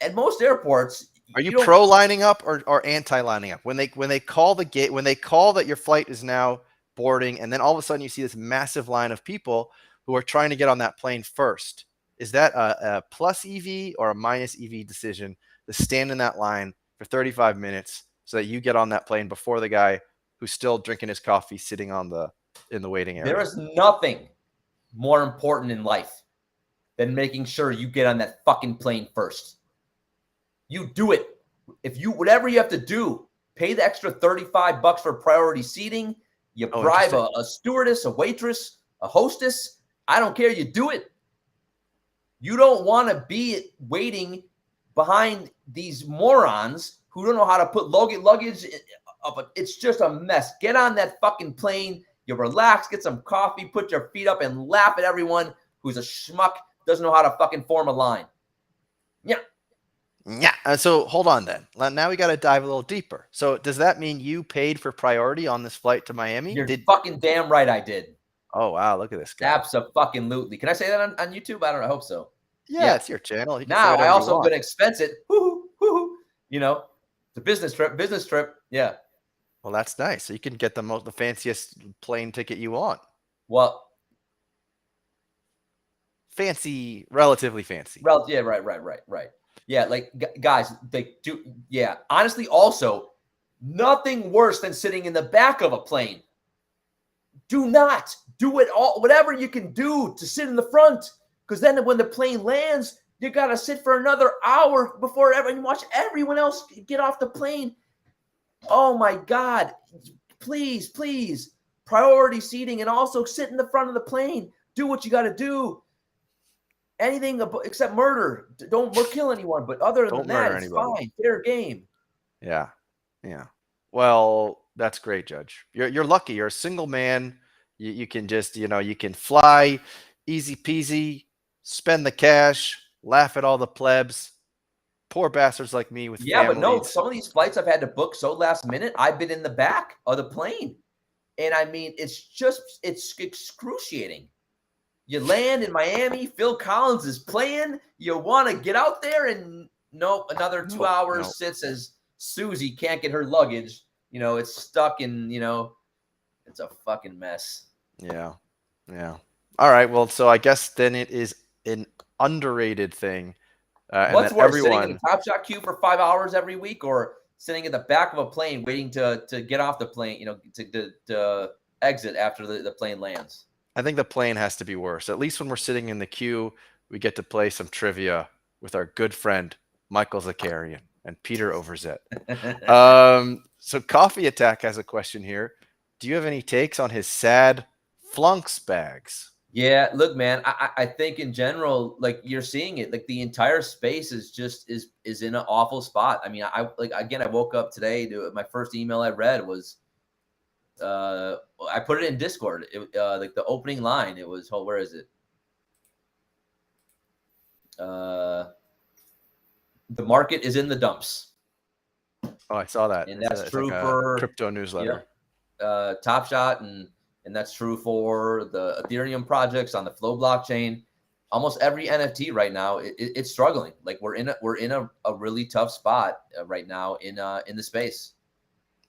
at most airports, are you pro lining up or anti lining up? When they call the gate, when they call that your flight is now boarding, and then all of a sudden you see this massive line of people who are trying to get on that plane first. Is that a plus EV or a minus EV decision to stand in that line for 35 minutes so that you get on that plane before the guy who's still drinking his coffee sitting in the waiting area? There is nothing more important in life than making sure you get on that fucking plane first. You do it. Whatever you have to do, pay the extra $35 for priority seating. You bribe a stewardess, a waitress, a hostess. I don't care. You do it. You don't want to be waiting behind these morons who don't know how to put luggage up. It's just a mess. Get on that fucking plane. You relax, get some coffee, put your feet up, and laugh at everyone who's a schmuck, doesn't know how to fucking form a line. Yeah. Yeah. So hold on then. Now we got to dive a little deeper. So does that mean you paid for priority on this flight to Miami? You're fucking damn right I did. Oh, wow. Look at this guy. Abso-fucking-lutely. Can I say that on YouTube? I don't know. I hope so. Yeah, it's your channel. Now I also am going to expense it. Woo-hoo. It's a business trip. Yeah. Well, that's nice. So you can get the fanciest plane ticket you want. Well, fancy, relatively fancy. Yeah, right. Yeah, like guys, they do. Yeah, honestly, also nothing worse than sitting in the back of a plane. Do not do it all. Whatever you can do to sit in the front, because then when the plane lands, you gotta sit for another hour before everyone watch everyone else get off the plane. Oh my God! Please, priority seating, and also sit in the front of the plane. Do what you got to do. Anything except murder. Don't kill anyone, but other than that, it's fine. Fair game. Yeah. Well, that's great, Judge. You're lucky. You're a single man. You can just you can fly, easy peasy, spend the cash, laugh at all the plebs. Poor bastards like me with families. But no, some of these flights I've had to book so last minute. I've been in the back of the plane, and I mean, it's excruciating. You land in Miami, Phil Collins is playing. You want to get out there, and nope, another 2 hours sits as Susie can't get her luggage. It's stuck in. It's a fucking mess. Yeah. All right. Well, so I guess then it is an underrated thing. What's worse, sitting in the Top Shot queue for 5 hours every week, or sitting in the back of a plane waiting to get off the plane, to exit after the plane lands? I think the plane has to be worse. At least when we're sitting in the queue, we get to play some trivia with our good friend Michael Zakarian and Peter Overzet. So Coffee Attack has a question here. Do you have any takes on his sad flunks bags? Yeah, look, man, I think in general, like you're seeing it, like the entire space is in an awful spot. I mean, I woke up today my first email I read was, I put it in Discord. Like the opening line, it was, where is it? The market is in the dumps. Oh, I saw that. And that's true for crypto newsletter. Top Shot, and that's true for the Ethereum projects on the Flow blockchain. almost every NFT right now, it's struggling. Like we're in a really tough spot right now in the space.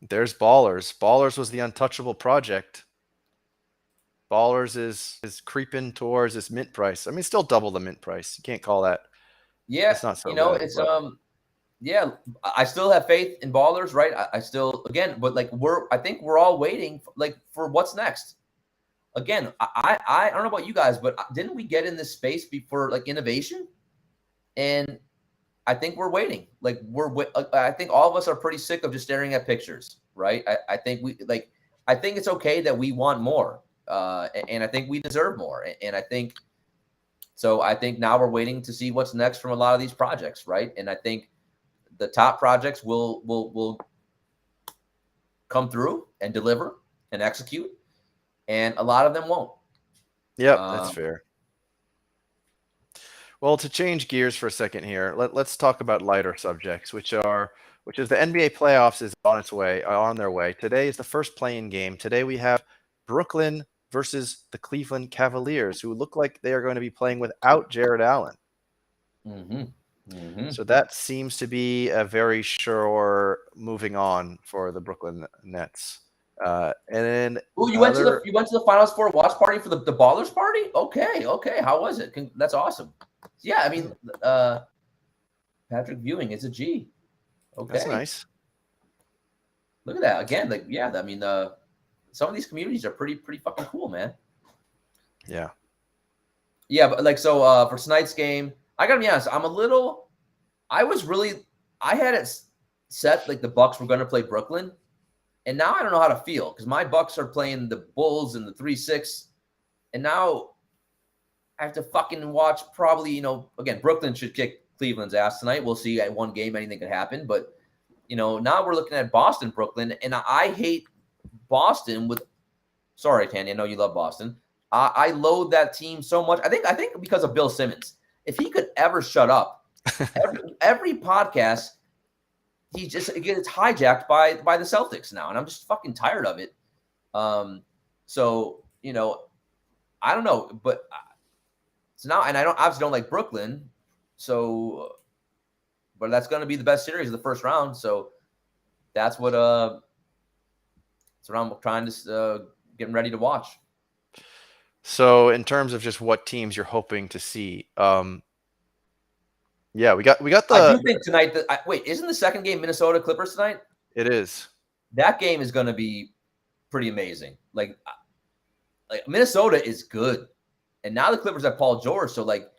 There's Ballers. Ballers was the untouchable project. Ballers is creeping towards its mint price. I mean, still double the mint price. You can't call that. Yeah, It's not so bad. it's But yeah, I still have faith in Ballers, right? I still, again, but like I think we're all waiting for what's next. Again, I don't know about you guys, but didn't we get in this space before like innovation? And I think we're waiting. Like I think all of us are pretty sick of just staring at pictures, right? I think I think it's okay that we want more, and I think we deserve more. And I think now we're waiting to see what's next from a lot of these projects, right? And I think the top projects will come through and deliver and execute, and a lot of them won't. yep, that's fair. Well, to change gears for a second here, let's talk about lighter subjects, which is the NBA playoffs is on their way. Today is the first play-in game. Today we have Brooklyn versus the Cleveland Cavaliers, who look like they are going to be playing without Jared Allen. Mm-hmm. Mm-hmm. So that seems to be a very sure moving on for the Brooklyn Nets. And then you went to the Finals Four watch party for the Ballers party? Okay. How was it? That's awesome. Yeah, I mean, Patrick Viewing is a G. Okay, that's nice. Look at that again. Like, yeah, I mean, some of these communities are pretty fucking cool, man. Yeah. Yeah, but like, so for tonight's game, I gotta be honest. I had it set like the Bucks were gonna play Brooklyn, and now I don't know how to feel because my Bucks are playing the Bulls in the 3-6, and now I have to fucking watch probably, again, Brooklyn should kick Cleveland's ass tonight. We'll see. At one game, anything could happen. But, now we're looking at Boston, Brooklyn, and I hate Boston sorry, Tandy, I know you love Boston. I loathe that team so much. I think because of Bill Simmons. If he could ever shut up, every podcast, he just gets hijacked by the Celtics now, and I'm just fucking tired of it. So, I don't know, but so now, and I obviously don't like Brooklyn, so, but that's going to be the best series of the first round. So that's what I'm trying to getting ready to watch. So in terms of just what teams you're hoping to see, yeah, we got the. I do think tonight wait, isn't the second game Minnesota Clippers tonight? It is. That game is going to be pretty amazing. Like Minnesota is good. And now the Clippers have Paul George. So, like,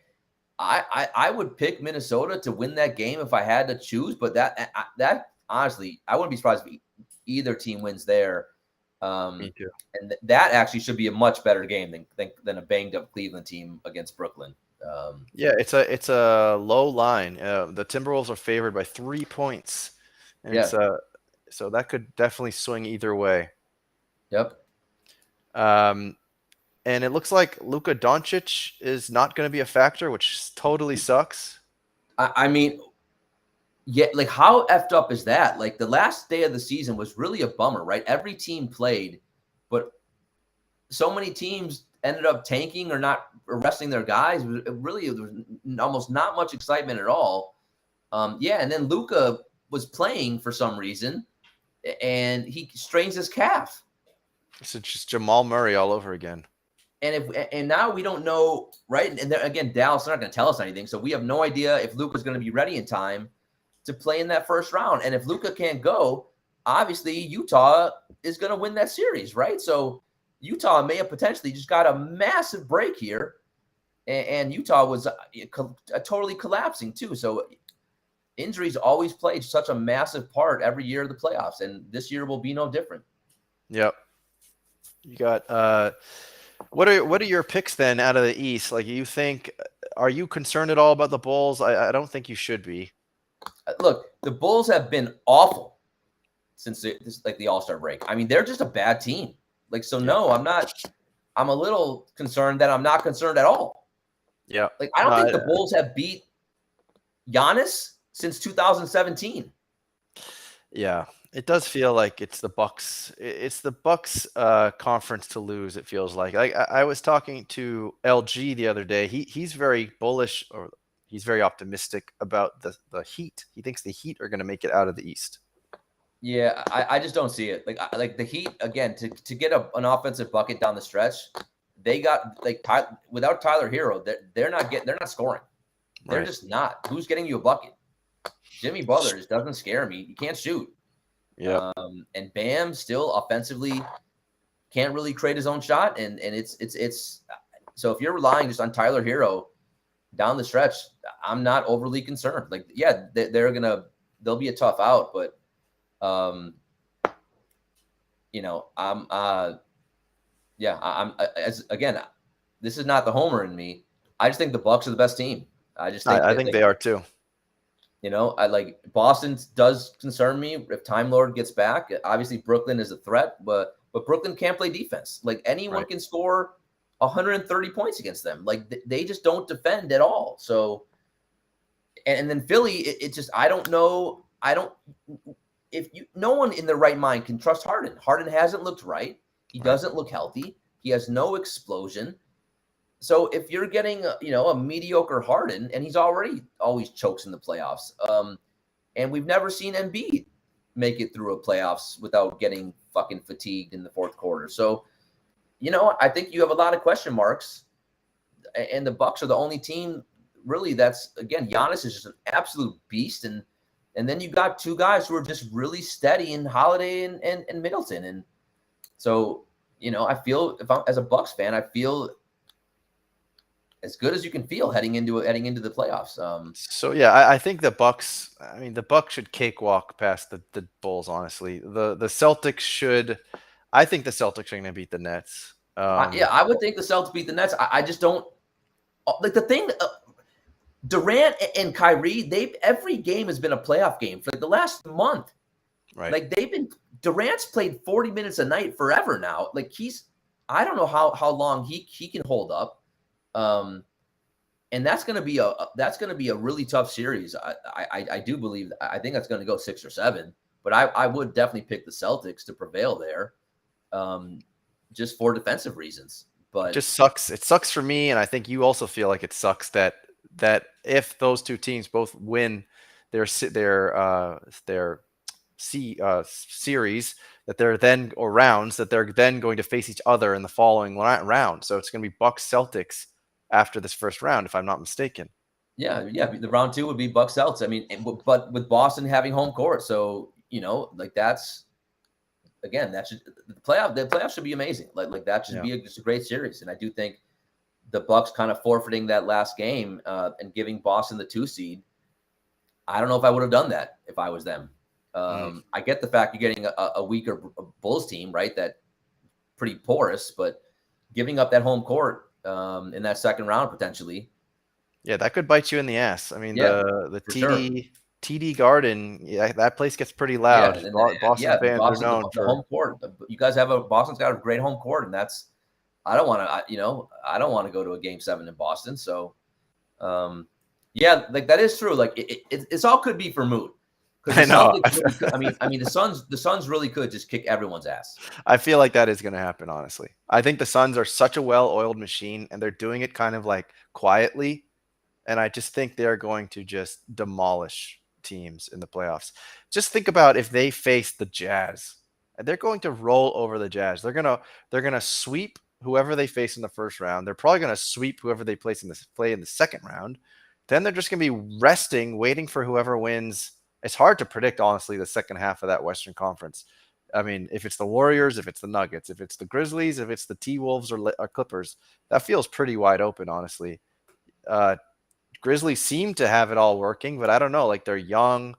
I would pick Minnesota to win that game if I had to choose. But that honestly, I wouldn't be surprised if either team wins there. Me too. And that actually should be a much better game than a banged up Cleveland team against Brooklyn. Yeah, it's a low line. The Timberwolves are favored by 3 points. And yeah. So that could definitely swing either way. Yep. And it looks like Luka Doncic is not going to be a factor, which totally sucks. I mean, yeah, like how effed up is that? Like the last day of the season was really a bummer, right? Every team played, but so many teams ended up tanking or not resting their guys. There was almost not much excitement at all. Yeah, and then Luka was playing for some reason, and he strains his calf. So just Jamal Murray all over again. And now we don't know, right? And again, Dallas is not going to tell us anything, so we have no idea if Luka's going to be ready in time to play in that first round. And if Luka can't go, obviously Utah is going to win that series, right? So Utah may have potentially just got a massive break here, and Utah was totally collapsing too. So injuries always played such a massive part every year of the playoffs, and this year will be no different. Yep. You got what are your picks then out of the East? Like, are you concerned at all about the Bulls? I don't think you should be. Look, the Bulls have been awful since the All-Star break. I mean, they're just a bad team. Like, so no, I'm not. I'm a little concerned that I'm not concerned at all. Yeah. Like, I don't think the Bulls have beat Giannis since 2017. Yeah. It does feel like it's the Bucks. It's the Bucks conference to lose. It feels like. I was talking to LG the other day. He's very bullish, or he's very optimistic about the Heat. He thinks the Heat are going to make it out of the East. Yeah, I just don't see it. Like the Heat again to get an offensive bucket down the stretch. They got without Tyler Hero, they're not scoring. They're Right. just not. Who's getting you a bucket? Jimmy Butler just doesn't scare me. You can't shoot. Yeah. And Bam still offensively can't really create his own shot. And it's so if you're relying just on Tyler Hero down the stretch, I'm not overly concerned. Like, yeah, they'll be a tough out, but I'm again, this is not the homer in me. I just think the Bucks are the best team. I think they are too. I like Boston does concern me if Time Lord gets back. Obviously, Brooklyn is a threat, but Brooklyn can't play defense. Like anyone can score 130 points against them. Like they just don't defend at all. So, and then Philly, it just I don't know. No one in their right mind can trust Harden. Harden hasn't looked right. He doesn't look healthy. He has no explosion. So if you're getting a mediocre Harden, and he's always chokes in the playoffs, and we've never seen Embiid make it through a playoffs without getting fucking fatigued in the fourth quarter. So, I think you have a lot of question marks, and the Bucks are the only team really that's again Giannis is just an absolute beast, and then you got two guys who are just really steady in Holiday and Middleton, and so I feel as a Bucks fan, I feel as good as you can feel heading into the playoffs. So yeah, I think the Bucks. I mean, the Bucks should cakewalk past the Bulls. Honestly, the Celtics should. I think the Celtics are going to beat the Nets. I would think the Celtics beat the Nets. I just don't like the thing. Durant and Kyrie, every game has been a playoff game for the last month. Right. Like Durant's played 40 minutes a night forever now. Like I don't know how long he can hold up. And that's going to be a really tough series. I do believe. I think that's going to go 6 or 7. But I would definitely pick the Celtics to prevail there, just for defensive reasons. But it just sucks. It sucks for me, and I think you also feel like it sucks that if those two teams both win their series, that they're then or rounds that they're then going to face each other in the following round. So it's going to be Bucks Celtics after this first round, if I'm not mistaken. Yeah. The round 2 would be Bucks Celtics. I mean, but with Boston having home court, so that's again the playoffs should be amazing. Like that should be just a great series, and I do think the Bucks kind of forfeiting that last game and giving Boston the 2 seed. I don't know if I would have done that if I was them. I get the fact you're getting a weaker Bulls team, right? That pretty porous, but giving up that home court in that second round potentially. Yeah, that could bite you in the ass. I mean, the TD Garden, that place gets pretty loud. Boston fans are known for home court. You guys Boston's got a great home court, and that's I don't want to go to a game 7 in Boston. So, like that is true. Like it's all could be for mood. I know. I mean, the Suns really could just kick everyone's ass. I feel like that is going to happen. Honestly, I think the Suns are such a well-oiled machine, and they're doing it kind of like quietly. And I just think they're going to just demolish teams in the playoffs. Just think about if they face the Jazz, and they're going to roll over the Jazz. They're gonna sweep whoever they face in the first round. They're probably going to sweep whoever they play in the second round. Then they're just going to be resting, waiting for whoever wins. It's hard to predict, honestly, the second half of that Western Conference. I mean, if it's the Warriors, if it's the Nuggets, if it's the Grizzlies, if it's the T-Wolves or Clippers, that feels pretty wide open, honestly. Grizzlies seem to have it all working, but I don't know. Like, they're young.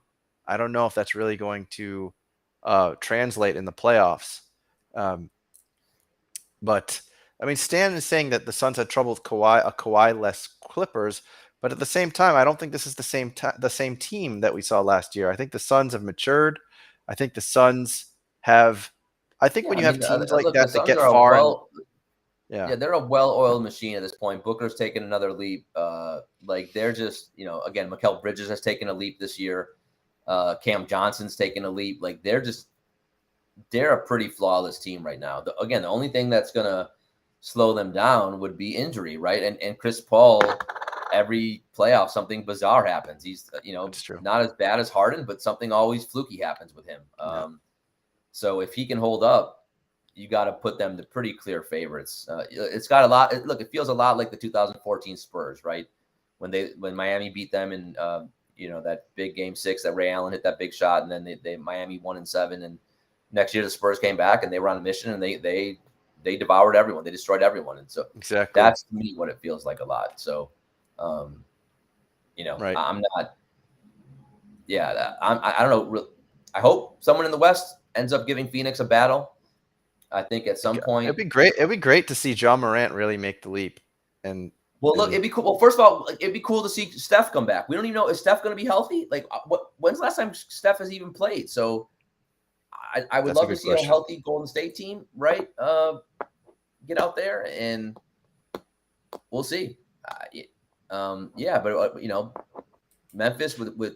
I don't know if that's really going to translate in the playoffs. But I mean, Stan is saying that the Suns had trouble with Kawhi-less Clippers, but at the same time, I don't think this is the same team that we saw last year. I think the Suns have matured. I think the Suns have. I think when you have teams like that get far. They're a well-oiled machine at this point. Booker's taken another leap. Like they're just, again, Mikal Bridges has taken a leap this year. Cam Johnson's taken a leap. Like they're just they're a pretty flawless team right now. Again, the only thing that's gonna slow them down would be injury, right? And Chris Paul, every playoff something bizarre happens. He's That's true. not as bad as Harden, but something always fluky happens with him. Yeah. So if he can hold up, you got to put them to pretty clear favorites. It's got a lot. Look, it feels a lot like the 2014 Spurs, right? When Miami beat them in that big game 6 that Ray Allen hit that big shot, and then they Miami won in 7, and next year the Spurs came back and they were on a mission and they devoured everyone. They destroyed everyone. And so exactly, that's to me what it feels like a lot. So, right. I'm not, I don't know. I hope someone in the West ends up giving Phoenix a battle. I think at some point it'd be great. It'd be great to see John Morant really make the leap. And look, it'd be cool. Well, first of all, it'd be cool to see Steph come back. We don't even know, is Steph going to be healthy? Like, when's the last time Steph has even played? So I would love to see a healthy Golden State team, right? Get out there, and we'll see. But Memphis with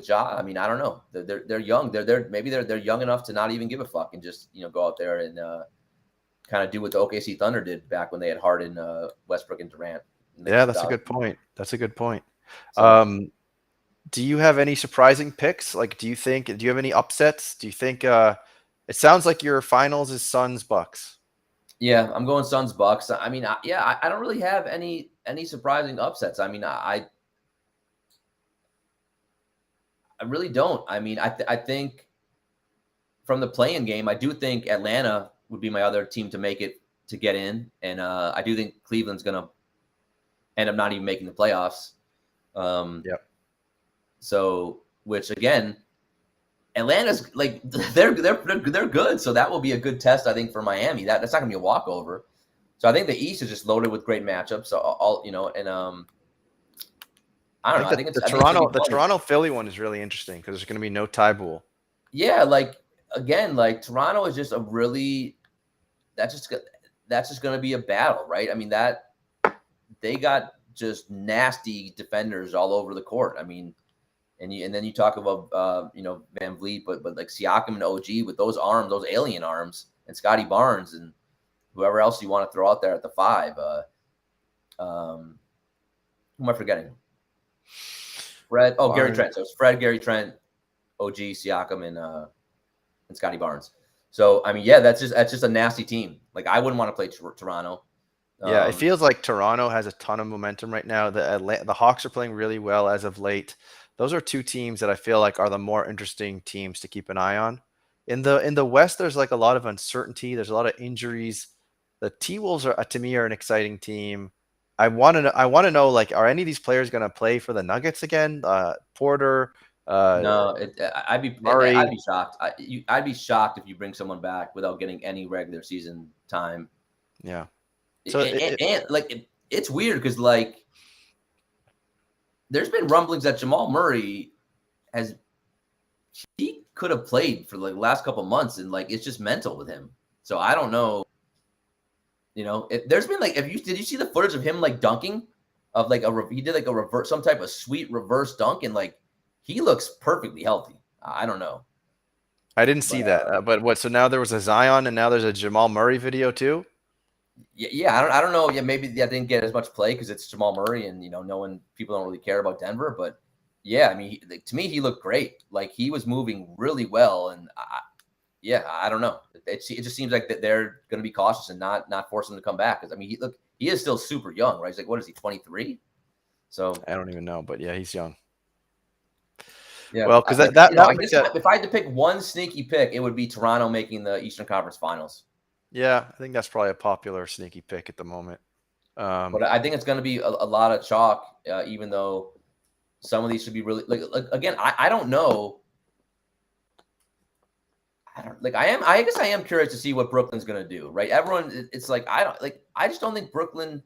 Ja. I mean, I don't know. They're young. They're young enough to not even give a fuck and just go out there and kind of do what the OKC Thunder did back when they had Harden, Westbrook, and Durant. Yeah, that's a good point. So, do you have any surprising picks? Like, do you have any upsets? Do you think it sounds like your finals is Suns Bucks? Yeah, I'm going Suns Bucks. I mean, I don't really have any surprising upsets. I mean, I really don't. I mean, I think from the play-in game, I do think Atlanta would be my other team to get in, and I do think Cleveland's going to end up not even making the playoffs. Yep. So, which again, Atlanta's like they're good. So that will be a good test, I think, for Miami. That's not gonna be a walkover. So I think the East is just loaded with great matchups. So I don't know. I think the Toronto Philly one is really interesting because there's gonna be no Tybull. Yeah, like Toronto is just that's just gonna be a battle, right? I mean they got just nasty defenders all over the court. I mean. And then you talk about Van Vliet, but like Siakam and OG with those arms, those alien arms, and Scotty Barnes and whoever else you want to throw out there at the 5. Who am I forgetting? Fred. Oh, Barnes. Gary Trent. So it's Fred, Gary Trent, OG, Siakam, and Scotty Barnes. So I mean, yeah, that's just a nasty team. Like I wouldn't want to play Toronto. Yeah, it feels like Toronto has a ton of momentum right now. The Hawks are playing really well as of late. Those are two teams that I feel like are the more interesting teams to keep an eye on. In the West, there's like a lot of uncertainty. There's a lot of injuries. The T-Wolves are to me an exciting team. I want to know like, are any of these players going to play for the Nuggets again? Porter. No, I'd be shocked. I'd be shocked if you bring someone back without getting any regular season time. Yeah. So it's weird because like there's been rumblings that Jamal Murray he could have played for like the last couple months, and like it's just mental with him. So I don't know. There's been like, did you see the footage of him like dunking, of like he did like a reverse, some type of sweet reverse dunk, and like he looks perfectly healthy. I don't know. I didn't see that. But what? So now there was a Zion, and now there's a Jamal Murray video too. Yeah, I don't know. Yeah, maybe that didn't get as much play because it's Jamal Murray, and people don't really care about Denver. But yeah, I mean, to me, he looked great. Like he was moving really well, and I don't know. It just seems like that they're going to be cautious and not force him to come back. Because I mean, he is still super young, right? He's like, what is he, 23? So I don't even know, but yeah, he's young. Yeah, well, because if I had to pick one sneaky pick, it would be Toronto making the Eastern Conference Finals. Yeah, I think that's probably a popular sneaky pick at the moment. But I think it's going to be a lot of chalk, even though some of these should be really like again. I don't know. I guess I am curious to see what Brooklyn's going to do. Right? Everyone, it's like I just don't think Brooklyn.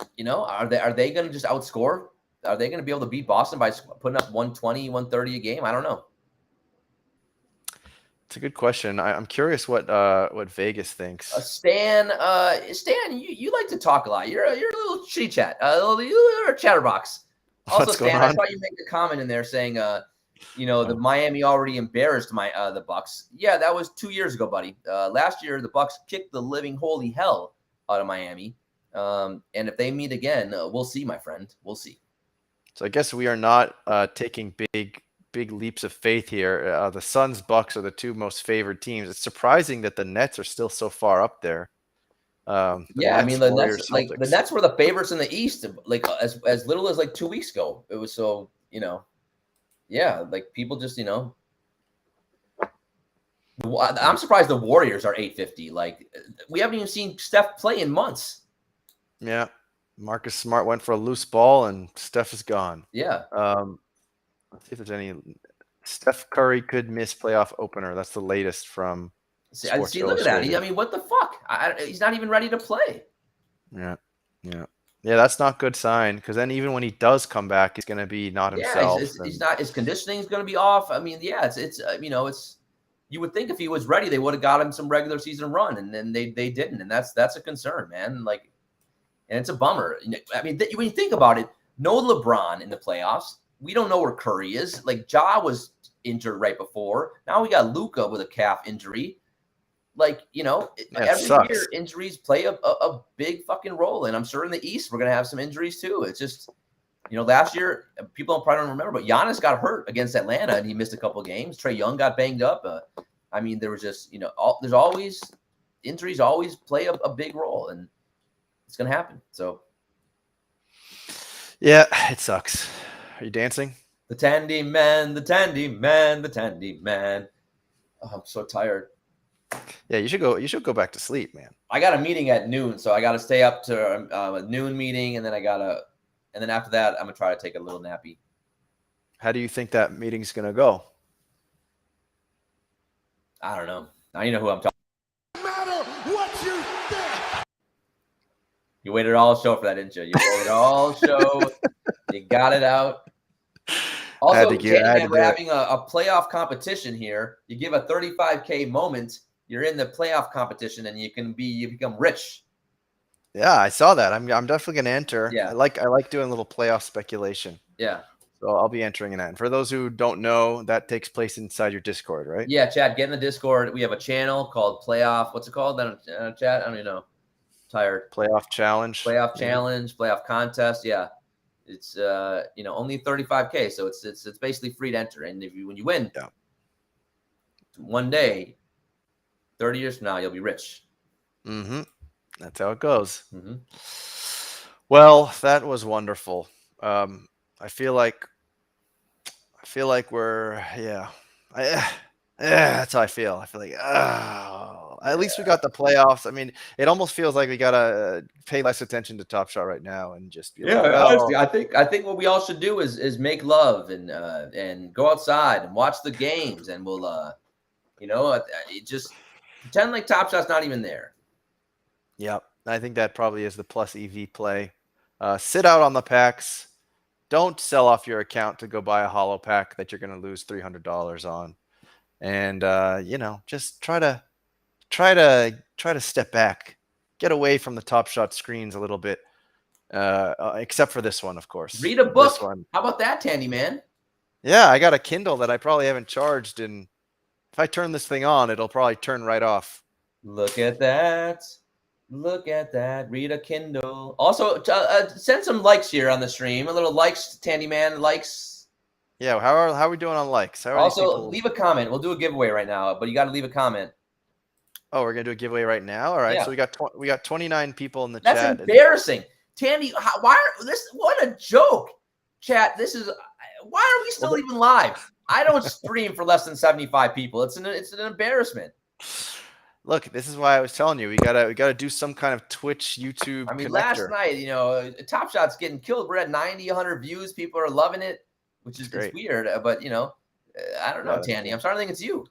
Are they going to just outscore? Are they going to be able to beat Boston by putting up 120, 130 a game? I don't know. It's a good question. I'm curious what Vegas thinks. Stan, you like to talk a lot. You're a little chitty chat, you're a chatterbox. Also, Stan, I saw you make a comment in there saying the Miami already embarrassed the Bucks. Yeah, that was 2 years ago, buddy. Last year, the Bucks kicked the living holy hell out of Miami. And if they meet again, we'll see, my friend. We'll see. So I guess we are not taking big leaps of faith here. The Suns, Bucks are the two most favored teams. It's surprising that the Nets are still so far up there. The Nets, the Warriors, Nets, the Nets were the favorites in the East, as little as 2 weeks ago. It was so, people just, I'm surprised the Warriors are 850. We haven't even seen Steph play in months. Yeah. Marcus Smart went for a loose ball and Steph is gone. Yeah. Let's see if there's any. Steph Curry could miss playoff opener. That's the latest from Sports look at that. Illustrated. What the fuck? He's not even ready to play. Yeah. That's not a good sign, because then even when he does come back, he's going to be not himself. He's not. His conditioning is going to be off. It's you would think if he was ready, they would have got him some regular season run, and then they didn't, and that's a concern, man. And it's a bummer. When you think about it, no LeBron in the playoffs. We don't know where Curry is. Ja was injured right before. Now we got Luka with a calf injury. Every year injuries play a big fucking role. And I'm sure in the East we're going to have some injuries too. It's just, last year, people probably don't remember, but Giannis got hurt against Atlanta and he missed a couple of games. Trae Young got banged up. There was just, there's always injuries always play a big role, and it's going to happen. So. Yeah, it sucks. Are you dancing? The Tandyman, the Tandyman, the Tandyman. Oh, I'm so tired. Yeah, you should go back to sleep, man. I got a meeting at noon, so I got to stay up to a noon meeting, and then after that, I'm gonna try to take a little nappy. How do you think that meeting's gonna go? I don't know. Now you know who I'm talking. No matter what you think. You waited all show for that, didn't you? You waited all show. You got it out. Also, Tandyman, we're having a playoff competition here. You give a 35K moment, you're in the playoff competition, and you become rich. Yeah, I saw that. I'm definitely gonna enter. Yeah. I like doing a little playoff speculation. Yeah. So I'll be entering in that. And for those who don't know, that takes place inside your Discord, right? Yeah, Chad, get in the Discord. We have a channel called Playoff. What's it called? Chad, I don't even know. Tired. Playoff challenge. Playoff contest. Yeah. It's only 35K, so it's basically free to enter. And when you win, one day, 30 years from now, you'll be rich. Mm-hmm. That's how it goes. Mm-hmm. Well, that was wonderful. I feel like we're that's how I feel. I feel like at least we got the playoffs. It almost feels like we gotta pay less attention to Top Shot right now and just be honestly, I think what we all should do is make love and go outside and watch the games, and we'll just pretend like Top Shot's not even there. Yep, I think that probably is the plus EV play. Sit out on the packs. Don't sell off your account to go buy a hollow pack that you're going to lose $300 on, and just try to step back, get away from the Top Shot screens a little bit, except for this one, of course. Read a book. How about that, Tandyman? Yeah, I got a Kindle that I probably haven't charged, and if I turn this thing on, it'll probably turn right off. Look at that. Look at that. Read a Kindle. Also, send some likes here on the stream. A little likes, Tandyman, likes. Yeah, how are we doing on likes? Also, leave a comment. We'll do a giveaway right now, but you got to leave a comment. Oh, we're gonna do a giveaway right now. All right, yeah. So we got 29 people in the chat. That's embarrassing, Tandy. What a joke, chat. Why are we still even live? I don't stream for less than 75 people. It's an embarrassment. Look, this is why I was telling you we gotta do some kind of Twitch, YouTube. Connector. Last night, Top Shot's getting killed. We're at 90, 100 views. People are loving it, which is it's weird. But I don't know, Tandy. I'm starting to think it's you.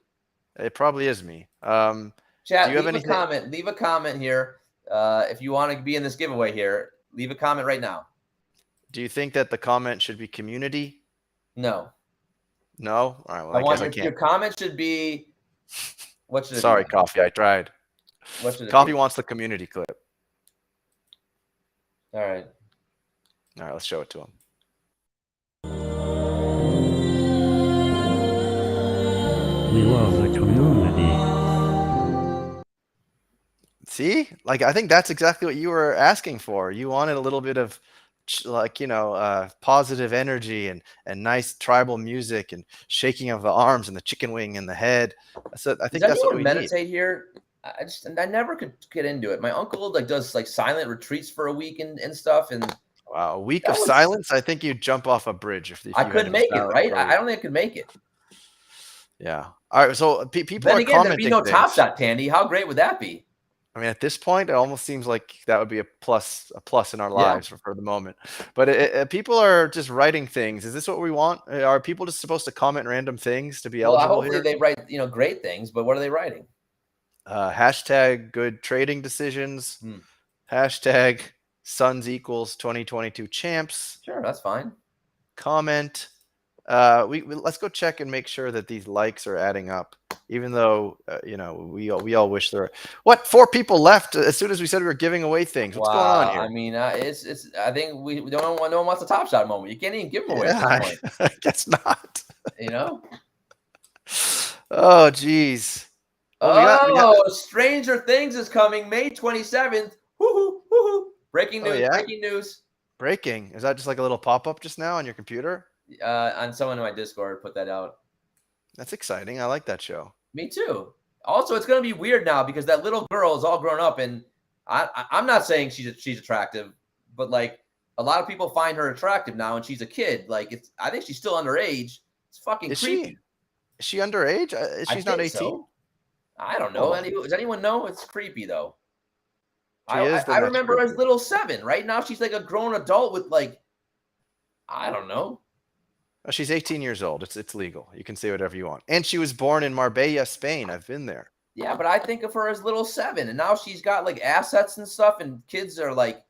It probably is me. Chat, leave a comment here. If you want to be in this giveaway here, leave a comment right now. Do you think that the comment should be community? No. No? All right. Well, I can't. Your comment should be. What should it Sorry, be? Coffee. I tried. What should it Coffee be? wants the community clip. All right. Let's show it to him. See, like I think that's exactly what you were asking for. You wanted a little bit of like positive energy and nice tribal music and shaking of the arms and the chicken wing in the head. So I Does think that's what anyone we need. meditate here? I never could get into it. My uncle like does like silent retreats for a week and stuff, and Wow, a week that of was silence. I think you'd jump off a bridge if I you had to couldn't be make it, silent right? for a I week. don't think I could make it. Yeah. All right. So people Then are again, there'd be commenting no Top things. Shot, Tandy. How great would that be? I mean, at this point, it almost seems like that would be a plus in our Yeah. lives for the moment. But people are just writing things. Is this what we want? Are people just supposed to comment random things to be Well, eligible hopefully here? they write great things, but what are they writing? Hashtag good trading decisions. Hashtag Suns equals 2022 champs. Sure, that's fine. Comment. Let's go check and make sure that these likes are adding up. Even though we all wish there. What 4 people left as soon as we said we were giving away things? What's going on here? I mean, it's. I think we don't want no one wants a Top Shot moment. You can't even give them away at this point. I guess not. Oh, geez. Well, Stranger Things is coming May 27th. Woohoo! Woohoo! Breaking news! Yeah? Breaking news! Breaking. Is that just like a little pop-up just now on your computer? On someone in my Discord put that out. That's exciting. I like that show. Me too. Also, it's going to be weird now because that little girl is all grown up, and I'm not saying she's attractive, but like a lot of people find her attractive now, and she's a kid. Like I think she's still underage. It's fucking creepy. Is she underage? She's not 18. So. I don't know. Does anyone know? It's creepy though. I remember as little 7. Right now, she's like a grown adult with like, I don't know. She's 18 years old. It's legal. You can say whatever you want. And she was born in Marbella, Spain. I've been there. Yeah, but I think of her as little 7, and now she's got like assets and stuff, and kids are like,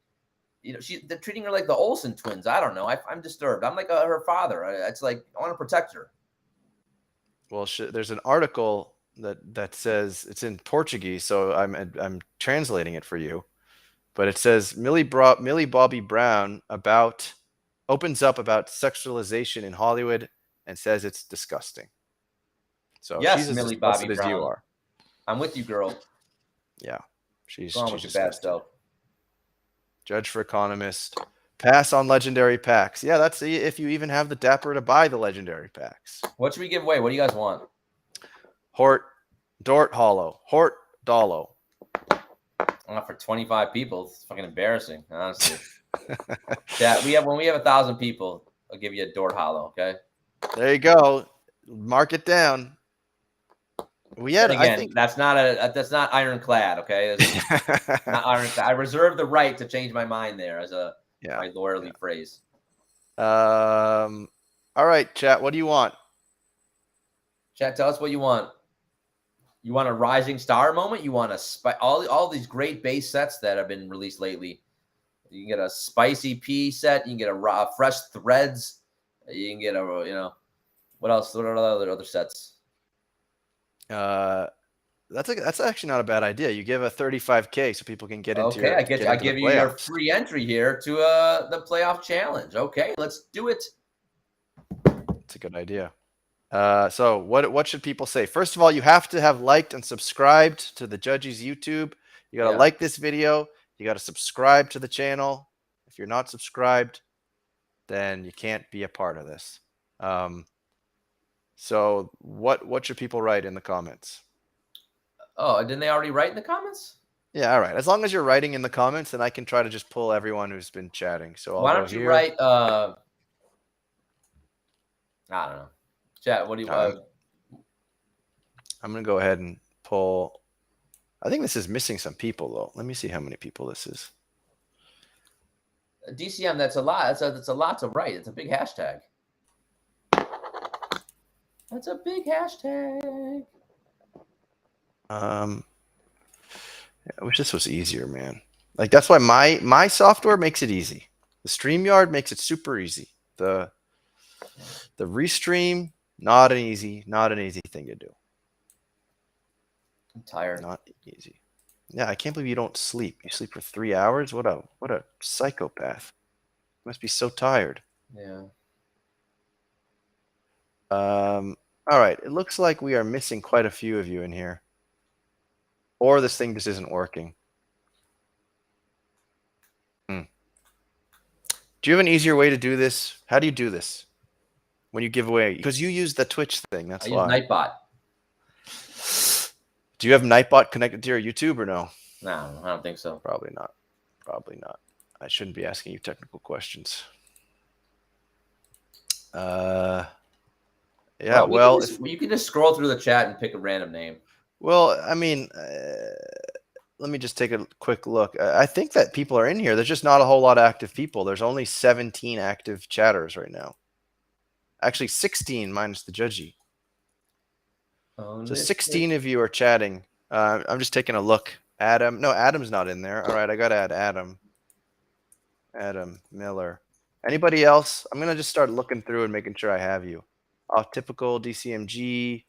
they're treating her like the Olsen twins. I don't know. I'm disturbed. I'm like her father. It's like I want to protect her. Well, there's an article that says it's in Portuguese, so I'm translating it for you. But it says Millie Bobby Brown opens up about sexualization in Hollywood and says it's disgusting. So yes, she's as Millie Bobby disgusted as you are. I'm with you, girl. Yeah, she's bad stuff. Judge for Economist. Pass on legendary packs. Yeah, that's if you even have the Dapper to buy the legendary packs. What should we give away? What do you guys want? Dort Hollow. Hort Dollo. For 25 people, it's fucking embarrassing, honestly. Yeah, when we have 1,000 people, I'll give you a Dort Hollow. Okay. There you go. Mark it down. I think that's not ironclad. Okay, not ironclad. I reserve the right to change my mind there as my lawyerly phrase. All right, chat. What do you want? Chat, tell us what you want. You want a rising star moment? You want all these great base sets that have been released lately. You can get a spicy pea set. You can get a fresh threads. You can get what else? What are other sets? That's actually not a bad idea. You give a 35K so people can get into. Okay, I give you your free entry here to the playoff challenge. Okay, let's do it. It's a good idea. So what should people say? First of all, you have to have liked and subscribed to the Judges YouTube. You got to like this video. You got to subscribe to the channel. If you're not subscribed, then you can't be a part of this. So what should people write in the comments? Oh, didn't they already write in the comments? Yeah, all right. As long as you're writing in the comments, then I can try to just pull everyone who's been chatting. So why don't you write? I don't know. Chat. What do you? I'm gonna go ahead and pull. I think this is missing some people though. Let me see how many people this is. DCM. That's a lot. That's a lot to write. It's a big hashtag. That's a big hashtag. I wish this was easier, man. Like that's why my software makes it easy. The StreamYard makes it super easy. The Restream, not an easy thing to do. I'm tired. Not easy. Yeah, I can't believe you don't sleep. You sleep for 3 hours? What a psychopath. You must be so tired. Yeah. All right. It looks like we are missing quite a few of you in here. Or this thing just isn't working. Do you have an easier way to do this? How do you do this when you give away? Because you use the Twitch thing. That's I use why. Nightbot. Do you have Nightbot connected to your YouTube or no? No, I don't think so. Probably not. Probably not. I shouldn't be asking you technical questions. Yeah. Well, you can just scroll through the chat and pick a random name. Well, I mean, let me just take a quick look. I think that people are in here. There's just not a whole lot of active people. There's only 17 active chatters right now. Actually, 16 minus the judgy. Oh, So 16 of you are chatting. I'm just taking a look. Adam. No, Adam's not in there. All right, I got to add Adam. Adam Miller. Anybody else? I'm going to just start looking through and making sure I have you. Typical DCMG.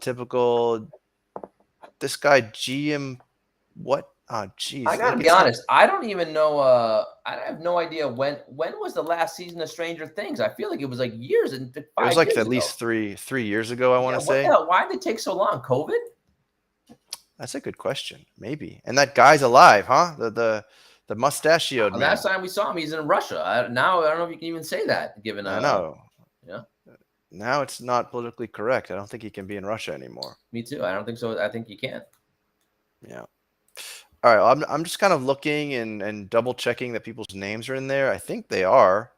Typical. This guy GM. What? Oh, geez. I gotta be honest. I don't even know. I have no idea when was the last season of Stranger Things. I feel like it was like years and 5 It was like years at ago. least three years ago. I want to What say. the hell? Why did it take so long? COVID? That's a good question. Maybe. And that guy's alive, huh? The mustachioed man. Last time we saw him, he's in Russia. Now I don't know if you can even say that. Given I know. Yeah. Now it's not politically correct. I don't think he can be in Russia anymore. Me too. I don't think so. I think you can. Yeah. All right. I'm just kind of looking and double checking that people's names are in there. I think they are.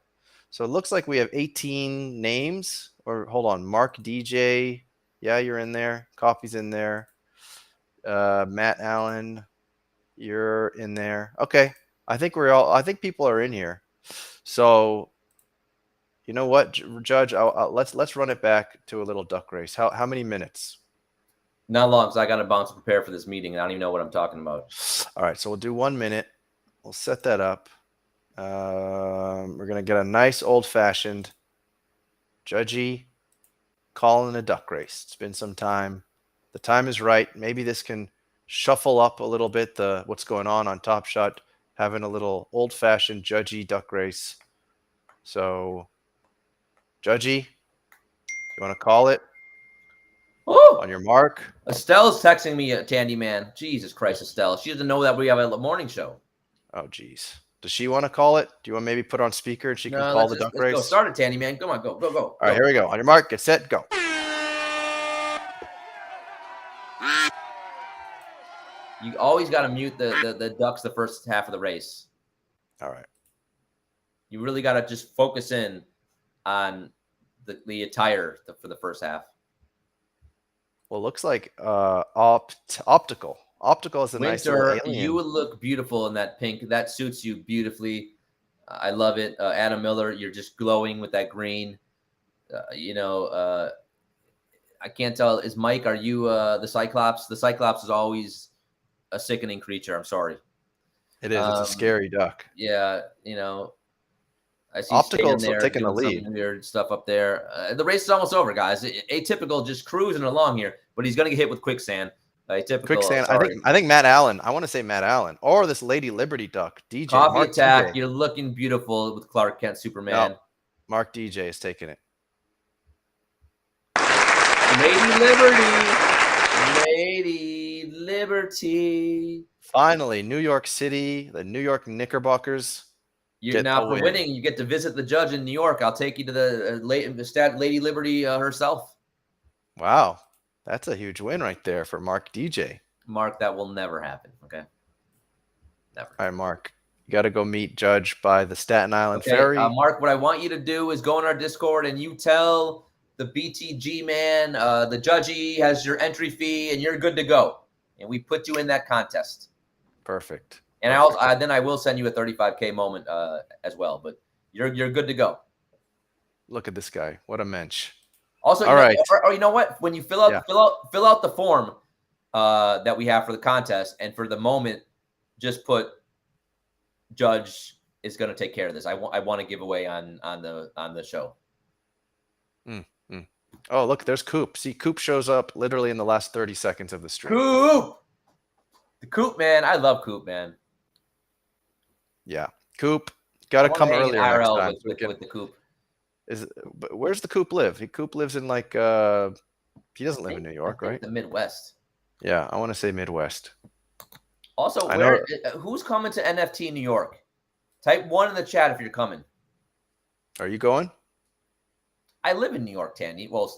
So it looks like we have 18 names. Or hold on, Mark DJ. Yeah, you're in there. Coffee's in there. Matt Allen, you're in there. Okay. I think people are in here. So you know what, Judge? Let's run it back to a little duck race. How many minutes? Not long, because I got to bounce to prepare for this meeting. And I don't even know what I'm talking about. All right, so we'll do 1 minute. We'll set that up. We're gonna get a nice old-fashioned judgy calling a duck race. It's been some time. The time is right. Maybe this can shuffle up a little bit what's going on Top Shot, having a little old-fashioned judgy duck race. So, judgy, you want to call it? Oh, on your mark. Estelle's texting me, Tandyman. Jesus Christ, Estelle. She doesn't know that we have a morning show. Oh, geez. Does she want to call it? Do you want to maybe put on speaker and she can call the duck race? Go. Start it, Tandyman. Come on, go. All right, here we go. On your mark, get set, go. You always got to mute the ducks the first half of the race. All right. You really got to just focus in on the attire for the first half. Well, it looks like optical. Optical is a nice little alien. You would look beautiful in that pink. That suits you beautifully. I love it. Adam Miller, you're just glowing with that green. I can't tell. Is Mike, are you the Cyclops? The Cyclops is always a sickening creature. I'm sorry. It is. It's a scary duck. Yeah, I see Optical's there taking the lead. Weird stuff up there. The race is almost over, guys. Atypical just cruising along here, but he's going to get hit with quicksand. Atypical. Quicksand. I think Matt Allen. I want to say Matt Allen or this Lady Liberty duck. DJ. Coffee Mark attack. DJ. You're looking beautiful with Clark Kent Superman. No, Mark DJ is taking it. Lady Liberty. Finally, New York City, the New York Knickerbockers. For winning, you get to visit the judge in New York. Lady Liberty herself. Wow, that's a huge win right there for Mark DJ. Mark, that will never happen. Okay, never. All right, Mark, you got to go meet Judge by the Staten Island Ferry. Mark, what I want you to do is go in our Discord and you tell the BTG man, the judgy has your entry fee, and you're good to go. And we put you in that contest. Perfect. And then I will send you a 35K moment as well. But you're good to go. Look at this guy. What a mensch. Also, you know what? When you fill out the form that we have for the contest, and for the moment, just put Judge is going to take care of this. I want to give away on the show. Oh, look, there's Coop. See, Coop shows up literally in the last 30 seconds of the stream. Coop! The Coop, man. I love Coop, man. Yeah. Coop, got to come earlier next time. with the Coop. But where's the Coop live? Coop lives in like he doesn't live in New York, I think right? the Midwest. Yeah, I want to say Midwest. Also, I know. who's coming to NFT in New York? Type 1 in the chat if you're coming. Are you going? I live in New York, Tandy. Well,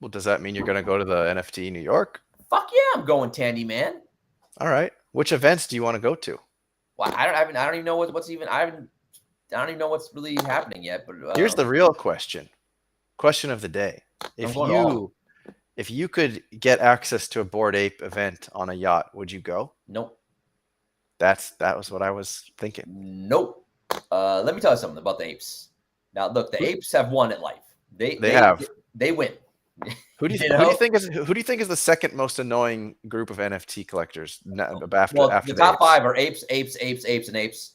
Does that mean you're going to go to the NFT New York? fuck yeah, I'm going, Tandy, man. All right. Which events do you want to go to? Well, I don't even know what's even. I don't even know what's really happening yet. But Here's the real question. Question of the day. If you could get access to a Bored Ape event on a yacht, would you go? Nope. That was what I was thinking. Nope. Let me tell you something about the apes. Now, look, the apes have won at life. They win. Who do you think is the second most annoying group of NFT collectors after the top apes? 5 are apes, and apes.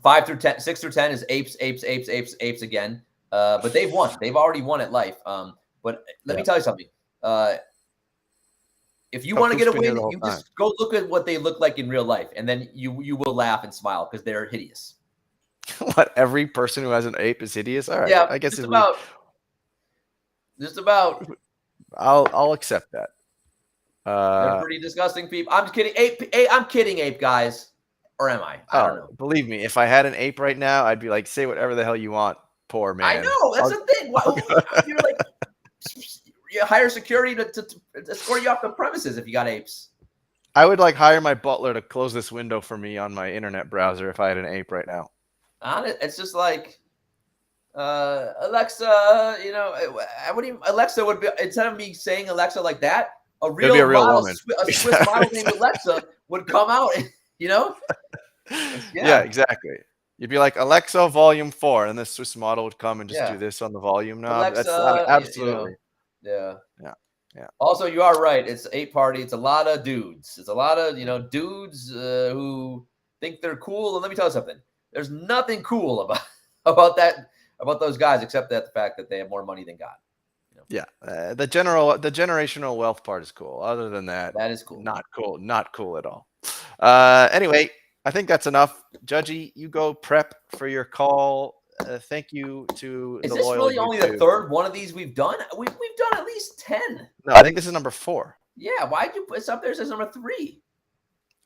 5 through 10, 6 through 10 is apes again. But they've won. They've already won at life. But let me tell you something. If you want to get a win, you just go look at what they look like in real life, and then you will laugh and smile because they're hideous. What, every person who has an ape is hideous? All right. Yeah, I guess just about. I'll accept that. They're pretty disgusting people. I'm kidding. I'm kidding, ape guys. Or am I? I don't know. Believe me, if I had an ape right now, I'd be like, say whatever the hell you want, poor man. I know. That's the thing. You're like, you hire security to escort you off the premises if you got apes. I would like hire my butler to close this window for me on my internet browser if I had an ape right now. It's just like, Alexa, Alexa would be, instead of me saying Alexa like that, a real woman. A Swiss model named Alexa would come out, Yeah, exactly. You'd be like, Alexa, volume 4, and the Swiss model would come and just do this on the volume knob. Alexa, that's absolutely. Yeah. Yeah. Also, you are right. It's ape party. It's a lot of dudes. It's a lot of dudes who think they're cool. And let me tell you something. There's nothing cool about those guys except that the fact that they have more money than God. Yeah, the generational wealth part is cool. Other than that, that is cool. Not cool at all. Anyway, I think that's enough. Judgy, you go prep for your call. Thank you to Is the this loyal really only the third one of these we've done? We've done at least 10. No, I think this is number 4. Yeah, why'd you put this up there? It says number 3.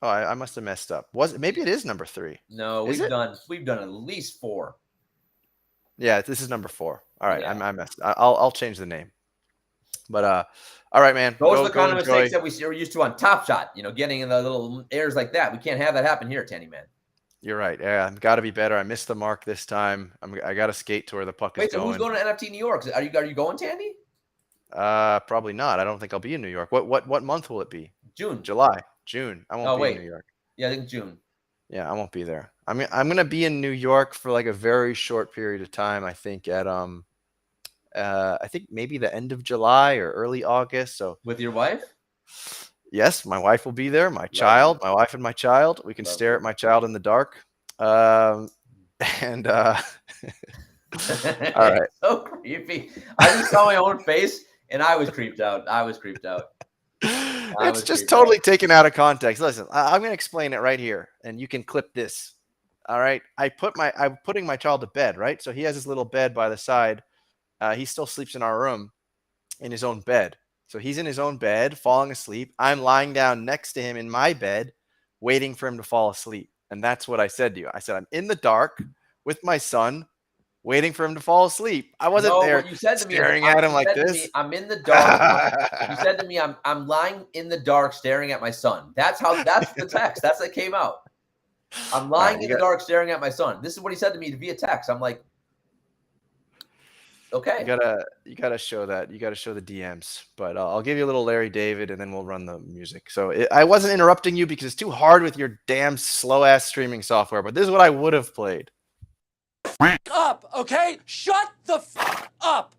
Oh, I must have messed up. Maybe it is number 3? No, we've done at least 4. Yeah, this is number 4. All right, yeah. I messed. I'll change the name. But all right, man. Those are the kind of mistakes that we're used to on Top Shot. Getting in the little airs like that. We can't have that happen here, Tandyman. You're right. Yeah, I've got to be better. I missed the mark this time. I got to skate to where the puck is going. Who's going to NFT New York? Are you going, Tandy? Probably not. I don't think I'll be in New York. What month will it be? June. July. June. I won't be in New York. Yeah, I think June. Yeah, I won't be there. I'm gonna be in New York for like a very short period of time. I think at I think maybe the end of July or early August. So with your wife? Yes, my wife will be there. My wife and my child. We can stare at my child in the dark. All right. So creepy. I just saw my own face and I was creeped out. It's just totally taken out of context. Listen, I'm going to explain it right here, and you can clip this. All right. I'm putting my child to bed, right? So he has his little bed by the side. He still sleeps in our room in his own bed. So he's in his own bed, falling asleep. I'm lying down next to him in my bed, waiting for him to fall asleep. And that's what I said to you. I said, I'm in the dark with my son, waiting for him to fall asleep. I wasn't there you said to staring at him like this. I'm in the dark. You said to me, I'm lying in the dark staring at my son. That's the text. That's what came out. I'm lying in the dark staring at my son. This is what he said to me via text. I'm like, okay. You gotta show that. You gotta show the DMs. But I'll give you a little Larry David, and then we'll run the music. So I wasn't interrupting you because it's too hard with your damn slow ass streaming software. But this is what I would have played. Up, okay? Shut the f up.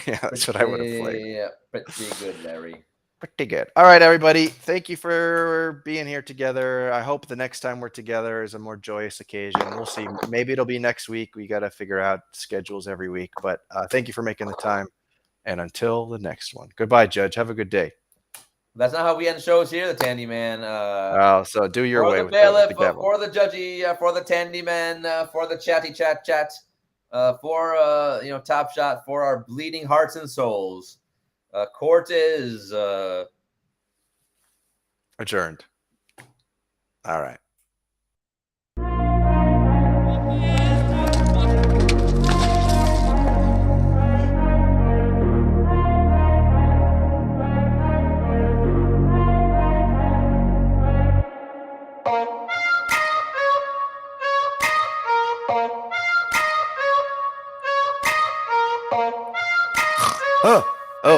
Yeah, that's what I would have played. Yeah, pretty good, Larry. Pretty good. All right, everybody. Thank you for being here together. I hope the next time we're together is a more joyous occasion. We'll see. Maybe it'll be next week. We got to figure out schedules every week. But thank you for making the time. And until the next one. Goodbye, Judge. Have a good day. That's not how we end shows here, the Tandyman. Oh, so do your For way the with bailiff, the gavel. for the judgy, for the Tandyman, for the chatty chat, for Top Shot, for our bleeding hearts and souls. Court is Adjourned. All right.